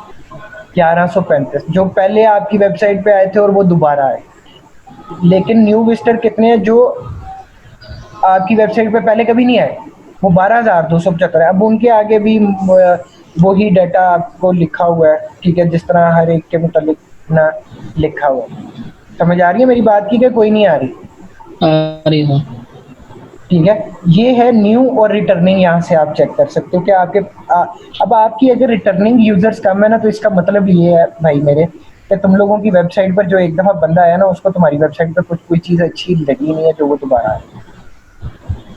1135, जो पहले आपकी वेबसाइट पे आए थे और वो दोबारा आए। लेकिन न्यू विजिटर कितने हैं जो आपकी वेबसाइट पे पहले कभी नहीं आए? वो 12,275 है। अब उनके आगे भी वही डाटा आपको लिखा हुआ है, ठीक है, जिस तरह हर एक के मुतालिक ना लिखा हुआ है। समझ आ रही है मेरी बात की? क्या कोई नहीं आ रही? आ रही है, ठीक है। ये है न्यू और रिटर्निंग, यहाँ से आप चेक कर सकते हो कि आपके अब आपकी अगर रिटर्निंग यूजर्स कम है ना, तो इसका मतलब ये है भाई मेरे कि तुम लोगों की वेबसाइट पर जो एक दफ़ा बंदा आया ना, उसको तुम्हारी वेबसाइट पर कोई चीज़ अच्छी लगी नहीं है जो वो दोबारा आए।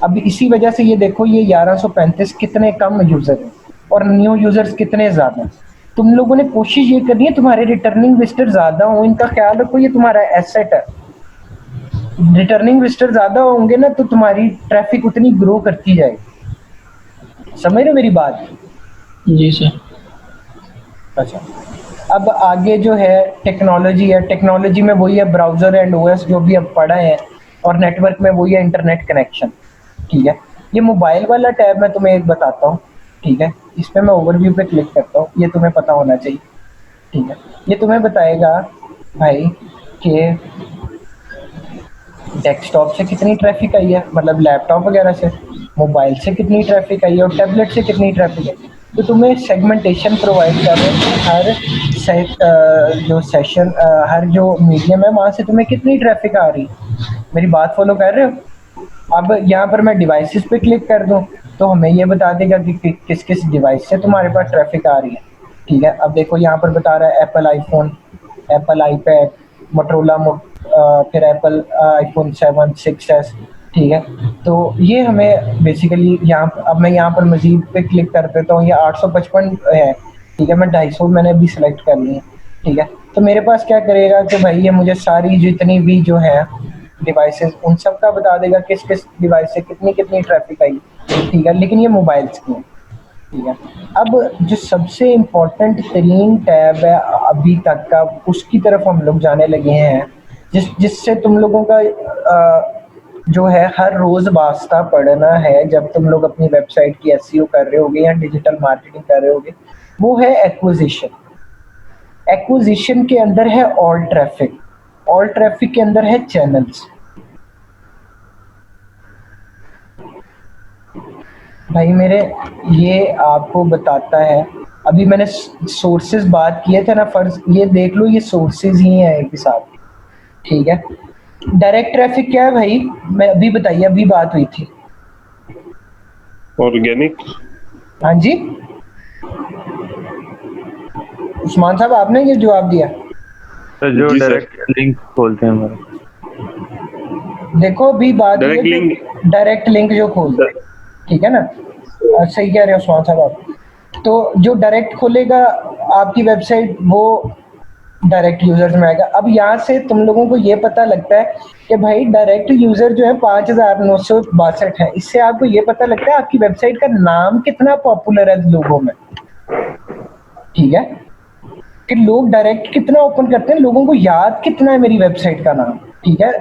अब इसी वजह से ये देखो ये 1135 कितने कम यूजर हैं और न्यू यूजर्स कितने ज्यादा हैं। तुम लोगों ने कोशिश ये करनी है तुम्हारे रिटर्निंग विजिटर ज्यादा हो, इनका ख्याल रखो, ये तुम्हारा एसेट है। रिटर्निंग विजिटर ज्यादा होंगे ना तो तुम्हारी ट्रैफिक उतनी ग्रो करती जाएगी। समझ रहे हो मेरी बात? जी सर। अच्छा, अब आगे जो है टेक्नोलॉजी है, टेक्नोलॉजी में वही है ब्राउजर एंड ओएस जो भी अब पढ़ा है, और नेटवर्क में वही है इंटरनेट कनेक्शन। ठीक है, ये मोबाइल वाला टैब मैं तुम्हें एक बताता हूँ। ठीक है, इस पर मैं ओवरव्यू पे क्लिक करता हूँ, ये तुम्हें पता होना चाहिए। ठीक है, ये तुम्हें बताएगा भाई कि डेस्कटॉप से कितनी ट्रैफिक आई है, मतलब लैपटॉप वगैरह से, मोबाइल से कितनी ट्रैफिक आई है और टैबलेट से कितनी ट्रैफिक है। तो तुम्हें सेगमेंटेशन प्रोवाइड कर रहे हैं हर जो सेशन, हर जो मीडियम है वहाँ से तुम्हें कितनी ट्रैफिक आ रही है। मेरी बात फॉलो कर रहे हो? अब यहाँ पर मैं डिवाइसेस पे क्लिक कर दूँ तो हमें ये बता देगा कि किस किस डिवाइस से तुम्हारे पास ट्रैफिक आ रही है। ठीक है, अब देखो यहाँ पर बता रहा है Apple iPhone, Apple iPad, Motorola, फिर एप्पल आईफोन 7, 6s। ठीक है, तो ये हमें बेसिकली यहाँ, अब मैं यहाँ पर मजीद पे क्लिक कर देता हूँ, ये 855 है। ठीक है, मैं 250 मैंने अभी सिलेक्ट कर ली है। ठीक है, तो मेरे पास क्या करेगा कि भाई ये मुझे सारी जितनी भी जो है डिवाइसेस उन सब का बता देगा किस किस डिवाइस से कितनी कितनी ट्रैफिक आई। ठीक है, लेकिन ये मोबाइल्स की है। ठीक है, अब जो सबसे इम्पोर्टेंट तरीन टैब है अभी तक का, उसकी तरफ हम लोग जाने लगे हैं, जिससे तुम लोगों का जो है हर रोज वास्ता पढ़ना है जब तुम लोग अपनी वेबसाइट की एसईओ कर रहे होगे या डिजिटल मार्केटिंग कर रहे होगे, वो है एक्विजिशन। एक्विजिशन के अंदर है ऑल ट्रैफिक, ऑल ट्रैफिक के अंदर है चैनल्स। भाई मेरे, ये आपको बताता है, अभी मैंने सोर्सेज बात किए थे ना, फर्ज ये देख लो, ये सोर्सेज ही हैं एक हिसाब। ठीक है, डायरेक्ट ट्रैफिक क्या है भाई, मैं अभी बताइए, अभी बात हुई थी। ऑर्गेनिक। हाँ जी उस्मान साहब, आपने ये जवाब दिया। तो जो डायरेक्ट लिंक खोलते हैं हमारे, देखो अभी बात डायरेक्ट लिंक जो खोलते हैं, ठीक है ना, सही कह रहे हो उस्मान साहब आप। तो जो डायरेक्ट खोलेगा आपकी वेबसाइट वो डायरेक्ट यूजर्स में आएगा। अब यहाँ से तुम लोगों को ये पता लगता है कि भाई डायरेक्ट यूजर जो है 5962 है। इससे आपको ये पता लगता है आपकी वेबसाइट का नाम कितना पॉपुलर है लोगों में। ठीक है, कि लोग डायरेक्ट कितना ओपन करते हैं, लोगों को याद कितना है मेरी वेबसाइट का नाम। ठीक है,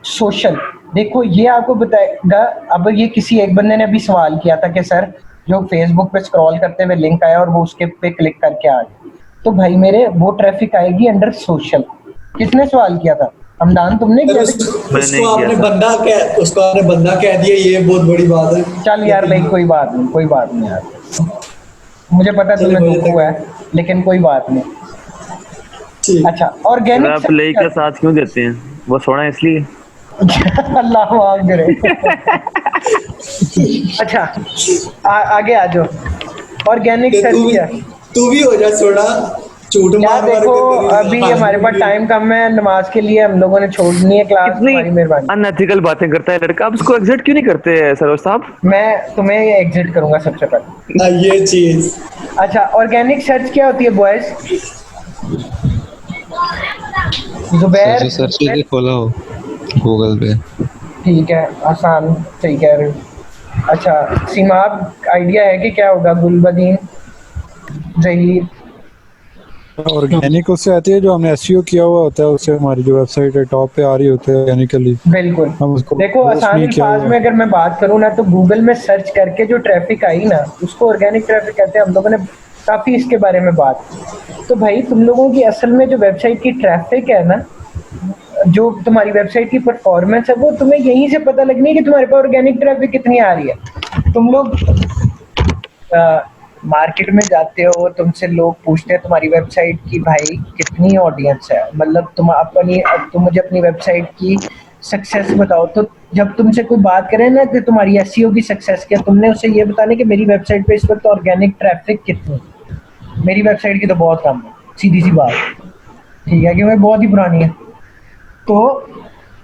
सोशल देखो ये आपको बताएगा। अब ये किसी एक बंदे ने अभी सवाल किया था कि सर जो फेसबुक पे स्क्रॉल करते हुए लिंक आया और वो उसके पे क्लिक करके आ गया, तो भाई मेरे वो ट्रैफिक आएगी अंडर सोशल। किसने सवाल किया था? हमदान, तुमने किया? उसको आपने बंदा कह दिया, ये बहुत बड़ी बात है। चल यार भाई कोई बात नहीं यार, मुझे पता तुम्हें दुख हुआ है लेकिन कोई बात नहीं। अच्छा, ऑर्गेनिक आप ले के साथ क्यों देते हैं? वो सोना इसलिए। अल्लाह माफ करे। अच्छा आगे आ जाओ। ऑर्गेनिक सर्च किया, तू भी हो जा थोड़ा झूठ मार। देखो अभी हमारे पास टाइम कम है, नमाज के लिए हम लोगों ने छोड़नी है क्लास। हमारी मेहरबानी। अनएथिकल बातें करता है लड़का, आप उसको एग्जिट क्यों नहीं करते सरोज साहब? मैं तुम्हें एग्जिट करूंगा सबसे पहले। ये चीज। अच्छा, ऑर्गेनिक सर्च क्या होती है बॉयज? जुबैर सर्च कीजिए, खोला हो गूगल पे। ठीक है, आसान, सही कह रहे हो। अच्छा सीमाब, आइडिया है कि क्या होगा? गुलबदीन, जहीर। ऑर्गेनिक उससे आती है जो हमने एसईओ किया हुआ होता है, उससे हमारी जो वेबसाइट है टॉप पे आ रही होती है ऑर्गेनिकली। बिल्कुल, हम उसको देखो आसान अल्फाज में अगर मैं बात करूँ ना, तो गूगल में सर्च करके जो ट्रैफिक आई ना उसको ऑर्गेनिक ट्रैफिक कहते हैं। हम लोगों ने काफी इसके बारे में बात। तो भाई तुम लोगों की असल में जो वेबसाइट की ट्रैफिक है ना, जो तुम्हारी वेबसाइट की परफॉर्मेंस है, वो तुम्हें यहीं से पता लगनी है कि तुम्हारे पास ऑर्गेनिक ट्रैफिक कितनी आ रही है। तुम लोग मार्केट में जाते हो, तुमसे लोग पूछते हैं तुम्हारी वेबसाइट की भाई कितनी ऑडियंस है, मतलब तुम मुझे अपनी वेबसाइट की सक्सेस बताओ। तो जब तुमसे कोई बात करे ना कि तुम्हारी एसईओ की सक्सेस क्या, तुमने उसे ये बताने कि मेरी वेबसाइट पे इस वक्त ऑर्गेनिक ट्रैफिक कितनी, मेरी वेबसाइट की तो बहुत कम है, सीधी सी बात। ठीक है, क्योंकि बहुत ही पुरानी है। तो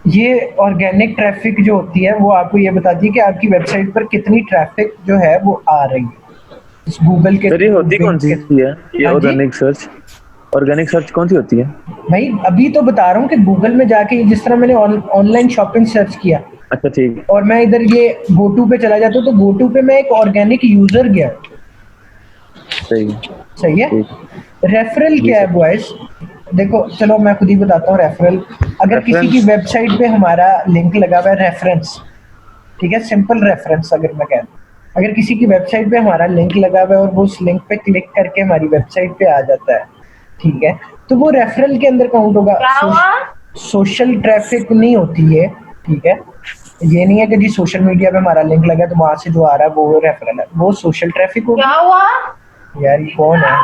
ये ऑर्गेनिक ट्रैफिक जो होती है वो आपको ये बताती है कि आपकी वेबसाइट पर कितनी ट्रैफिक जो है वो आ रही है इस गूगल के। सर ये होती कौन सी है ये ऑर्गेनिक सर्च? ऑर्गेनिक सर्च कौन सी होती है भाई? अभी तो बता रहा हूँ कि गूगल में जाके जिस तरह मैंने ऑनलाइन शॉपिंग सर्च किया, अच्छा ठीक है, और मैं इधर ये GoTo पे चला जाता हूँ तो GoTo पे मैं एक ऑर्गेनिक यूजर गया। सही है। रेफरल क्या है बॉयज? देखो चलो मैं खुद ही बताता हूँ। रेफरल, अगर किसी की वेबसाइट पे हमारा लिंक लगा हुआ है, रेफरेंस, ठीक है, सिंपल रेफरेंस अगर मैं कहूँ, अगर किसी की वेबसाइट पे हमारा लिंक लगा हुआ है और वो उस लिंक पे क्लिक करके हमारी वेबसाइट पे आ जाता है, ठीक है, तो वो रेफरल के अंदर काउंट होगा। सोशल ट्रैफिक नहीं होती है, ठीक है। ये नहीं है कि जी सोशल मीडिया पे हमारा लिंक लगा तो वहां से जो आ रहा है वो रेफरल है, वो सोशल ट्रैफिक होगा। क्या हुआ यार, ये कौन है?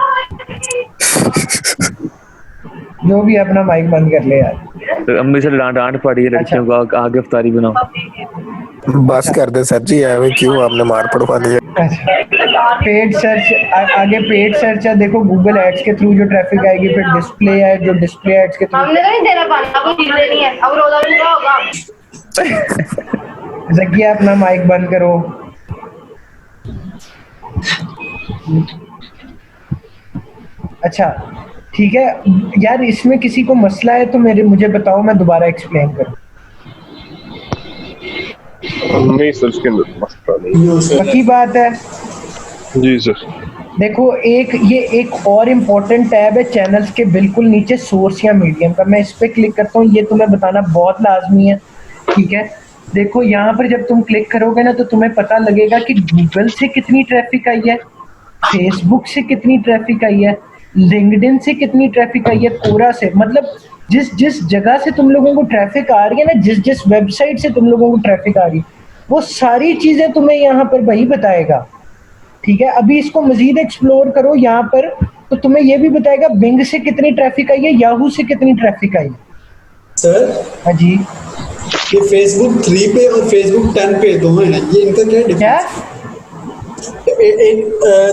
जो भी अपना माइक बंद कर ले यार। तो अम्मी से डांट पड़ी है लड़कियों को आगे अफ्तारी बनाओ। बस कर दे सर जी, है क्यों आपने मार पड़वा दिया। पेड सर्च, आगे पेड सर्च है, देखो गूगल एड्स के थ्रू जो ट्रैफिक आएगी, फिर डिस्प्ले है, जो डिस्प्ले एड्स के थ्रू। हमने नहीं देना पानी, आपको चीज लेनी है, अब रोजा पूरा होगा। जकिया अपना माइक बंद करो। अच्छा ठीक है यार, इसमें किसी को मसला है तो मुझे बताओ, मैं दोबारा एक्सप्लेन करूं। नहीं सर, इसके अंदर मसला नहीं। पक्की बात है जी सर। देखो ये एक और इम्पोर्टेंट टैब है चैनल्स के बिल्कुल नीचे, सोर्स या मीडियम का। मैं इस पे क्लिक करता हूँ, ये तुम्हें बताना बहुत लाजमी है, ठीक है। देखो यहाँ पर जब तुम क्लिक करोगे ना तो तुम्हें पता लगेगा कि गूगल से कितनी ट्रैफिक आई है, फेसबुक से कितनी ट्रैफिक आई है, लिंक्डइन से कितनी ट्रैफिक आई है, कोरा से, मतलब जिस जगह से तुम लोगों को ट्रैफिक आ रही है ना, जिस वेबसाइट से तुम लोगों को ट्रैफिक आ रही है, वो सारी चीजें तुम्हें यहाँ पर वही बताएगा, ठीक है। अभी इसको मजीद एक्सप्लोर करो यहाँ पर, तो तुम्हें ये भी बताएगा बिंग से कितनी ट्रैफिक आई है, याहू से कितनी ट्रैफिक आई है। सर हाँ जी, ये फेसबुक 3 पे और फेसबुक 10 पे दोनों हैं, ये इनका क्या डिफरेंस? क्या?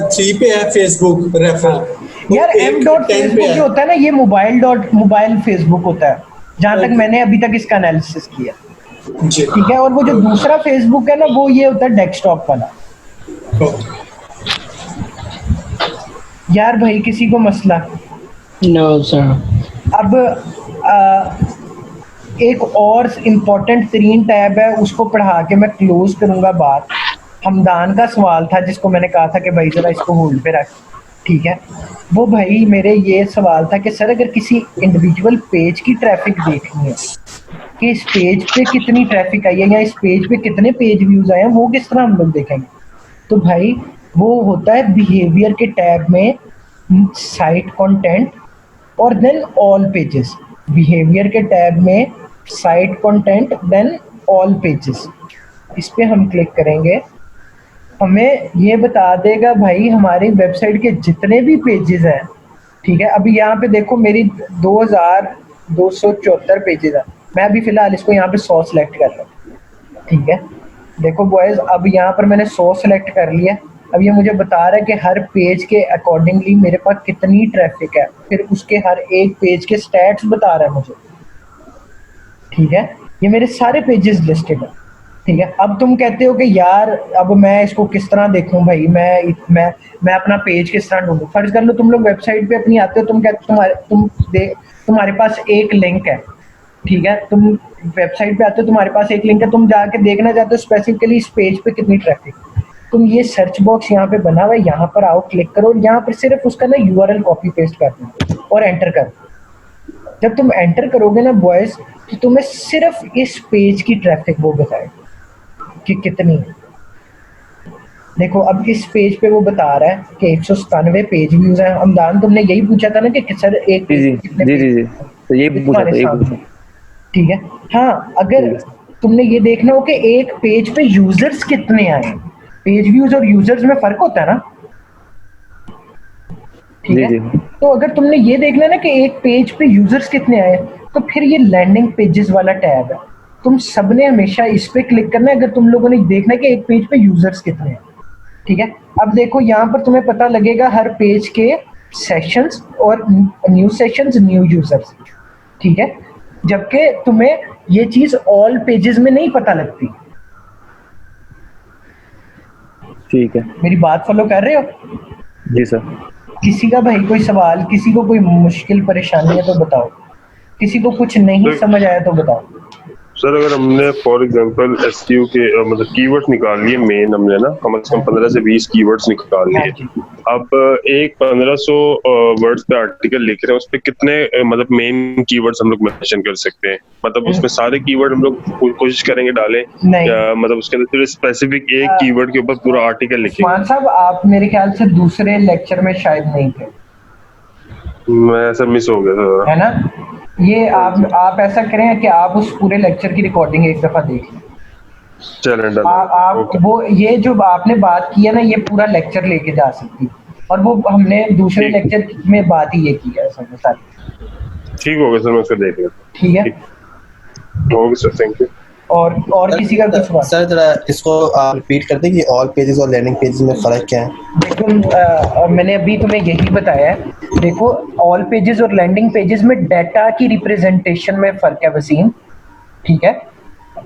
3 पे है फेसबुक रेफरल यार m.facebook जो होता है ना, ये मोबाइल फेसबुक होता है, जहां तक मैंने अभी तक इसका एनालिसिस किया, ठीक है। और वो जो दूसरा फेसबुक है ना, वो ये होता है डेस्कटॉप वाला। यार भाई किसी को मसला? No sir. अब एक और इम्पोर्टेंट तरीन टैब है, उसको पढ़ा के मैं क्लोज करूंगा बात। हमदान का सवाल था जिसको मैंने कहा था कि भाई जरा इसको होल्ड पे रख, ठीक है। वो भाई मेरे ये सवाल था कि सर अगर किसी इंडिविजुअल पेज की ट्रैफिक देखनी है कि इस पेज पे कितनी ट्रैफिक आई है या इस पेज पे कितने पेज व्यूज आए हैं, वो किस तरह हम लोग देखेंगे? तो भाई वो होता है बिहेवियर के टैब में साइट कंटेंट और देन ऑल पेजेस। बिहेवियर के टैब में site content then all pages, इस पे हम क्लिक करेंगे, हमें ये बता देगा भाई हमारी वेबसाइट के जितने भी पेजेस हैं, ठीक है। अभी यहाँ पे देखो मेरी 2274 पेजेस हैं, मैं अभी फिलहाल इसको यहाँ पे 100 सेलेक्ट कर रहा हूँ, ठीक है। देखो बॉयज, अब यहाँ पर मैंने 100 सेलेक्ट कर लिया। अब ये मुझे बता रहा है कि हर पेज के अकॉर्डिंगली मेरे पास कितनी ट्रैफिक है, फिर उसके हर एक पेज के स्टैट्स बता रहा है मुझे, ठीक है। ये मेरे सारे पेजेस लिस्टेड है, ठीक है। अब तुम कहते हो कि यार अब मैं इसको किस तरह देखूं भाई, मैं अपना पेज किस तरह ढूंढूं? फर्ज कर लो तुम लोग वेबसाइट पे अपनी आते हो, तुम कहते तुम्हारे पास एक लिंक है, ठीक है। तुम वेबसाइट पे आते हो, तुम्हारे पास एक लिंक है, तुम जाके देखना चाहते हो स्पेसिफिकली इस पेज पे कितनी ट्रैफिक। तुम ये सर्च बॉक्स यहाँ पे बना हुआ है, यहाँ पर आओ, क्लिक करो, यहाँ पर सिर्फ उसका ना URL कॉपी पेस्ट कर दो और एंटर करो। जब तुम एंटर करोगे ना बॉयज, तो तुम्हें सिर्फ इस पेज की ट्रैफिक वो बताएगा कि कितनी है। देखो अब इस पेज पे वो बता रहा है कि 197 पेज व्यूज हैं। हमदान तुमने यही पूछा था ना कि सर एक पेज कितने जी तो यही पूछा था, ठीक है। हाँ, अगर तुमने ये देखना हो कि एक पेज पे यूजर्स कितने आए, पेज व्यूज और यूजर्स में फर्क होता है ना, ठीक है। तो अगर तुमने ये देखना है ना कि एक पेज पे यूजर्स कितने आए, तो फिर ये लैंडिंग पेजेस वाला टैब है, तुम सबने हमेशा इस पे क्लिक करना है अगर तुम लोगों ने देखना है कि एक पेज पे यूजर्स कितने हैं, ठीक है। अब देखो यहाँ पर तुम्हें पता लगेगा हर पेज के सेशंस और न्यू सेशंस, न्यू यूजर्स, ठीक है। जबकि तुम्हें ये चीज ऑल पेजेस में नहीं पता लगती। ठीक है, मेरी बात फॉलो कर रहे हो? जी सर। किसी का भाई कोई सवाल, किसी को कोई मुश्किल परेशानी है तो बताओ, किसी को कुछ नहीं समझ आया तो बताओ। सर अगर हमने फॉर एग्जांपल एसईओ के मतलब कीवर्ड्स निकाल लिए मेन, हमने ना कम से कम 15 से 20 कीवर्ड्स निकाल लिए। अब एक 1500 वर्ड्स पे आर्टिकल लिख रहे हैं, उस पे कितने मतलब मेन कीवर्ड्स हम लोग मेंशन कर सकते हैं? मतलब उसमें सारे कीवर्ड हम लोग कोशिश करेंगे डालें या मतलब उसके अंदर सिर्फ स्पेसिफिक एक कीवर्ड के ऊपर पूरा आर्टिकल लिखेंगे? मान साहब आप मेरे ख्याल से दूसरे लेक्चर में शायद नहीं थे, मैं ऐसा मिस हो गया था, है ना? ये आप ऐसा करें कि आप उस पूरे लेक्चर की रिकॉर्डिंग एक दफा देख लें। चलें आप वो ये जो आपने बात की है ना, ये पूरा लेक्चर लेके जा सकती है, और वो हमने दूसरे लेक्चर में बात ही ये की है सारी। ठीक हो गया सर, मैं उसको देख लेता हूं। ठीक है, ओके सर, थैंक यू। और किसी का कुछ सवाल? सर जरा इसको आप रिपीट कर दें कि ऑल पेजेस और लैंडिंग पेजेस में फर्क क्या है? देखो मैंने अभी तुम्हें यही बताया है। देखो ऑल पेजेस और लैंडिंग पेजेस में डाटा की रिप्रेजेंटेशन में फर्क है वसीम, ठीक है?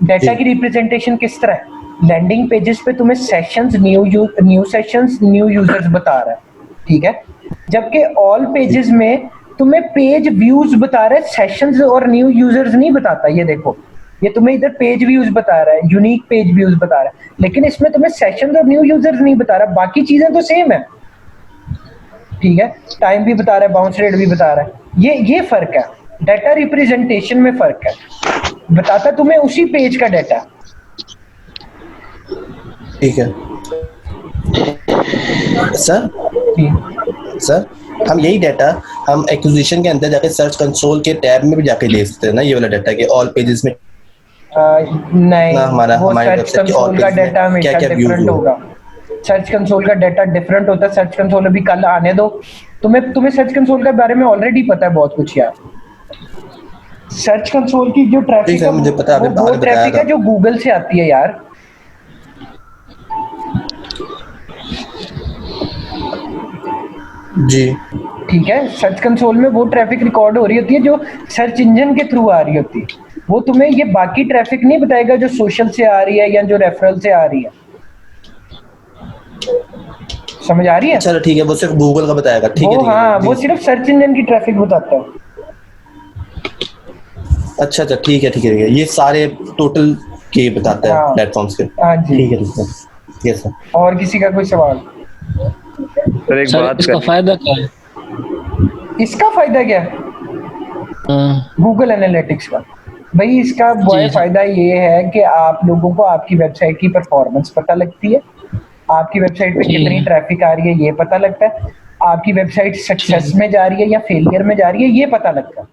डाटा की रिप्रेजेंटेशन किस तरह है? लैंडिंग पेजेस पे तुम्हें sessions, new sessions, new users बता रहा है, ठीक है? जबकि ऑल पेजेस में तुम्हें पेज व्यूज बता रहा है, सेशंस और न्यू यूजर्स नहीं बताता। ये देखो, ये तुम्हें इधर पेज व्यूज बता रहा है, यूनिक पेज व्यूज बता रहा है, लेकिन इसमें तुम्हें सेशंस और न्यू यूजर्स नहीं बता रहा। बाकी चीजें तो सेम है, ठीक है? टाइम भी बता रहा है, बाउंस रेट भी बता रहा है। ये फर्क है, डाटा रिप्रेजेंटेशन में फर्क है। बताता तुम्हें उसी पेज का डाटा। ठीक है सर हम यही डाटा हम एक्विजिशन के अंदर जाके सर्च कंसोल के टैब में भी जाके देख सकते हैं ना, ये वाला डाटा के ऑल पेजेस में? नहीं, वो सर्च कंसोल का डाटा हमेशा डिफरेंट होगा। सर्च कंसोल का डाटा डिफरेंट होता है। सर्च कंसोल अभी कल आने दो, तुम्हें सर्च कंसोल के बारे में ऑलरेडी पता है बहुत कुछ यार। सर्च कंसोल की जो ट्रैफिक है, मुझे पता है, वो ट्रैफिक है जो गूगल से आती है यार। जी ठीक है, सर्च कंसोल में वो ट्रैफिक रिकॉर्ड हो रही होती है जो सर्च इंजन के थ्रू आ रही होती है। वो तुम्हें ये बाकी ट्रैफिक नहीं बताएगा जो सोशल से आ रही है या जो रेफरल से आ रही है। समझ आ रही है? चलो ठीक है, वो सिर्फ गूगल का बताएगा। ठीक है, हाँ, वो सिर्फ सर्च इंजन की ट्रैफक बताता है। अच्छा, ठीक है, ये सारे टोटल के बताता है प्लेटफॉर्म्स के। हाँ जी, ठीक है। Yes sir. और किसी का कोई सवाल? सर एक बात, इसका फायदा क्या है? इसका फायदा क्या है? गूगल एनालिटिक्स का भाई, इसका फायदा ये है कि आप लोगों को आपकी वेबसाइट की परफॉर्मेंस पता लगती है, आपकी वेबसाइट पे कितनी ट्रैफिक आ रही है ये पता लगता है, आपकी वेबसाइट सक्सेस में जा रही है या फेलियर में जा रही है ये पता लगता है।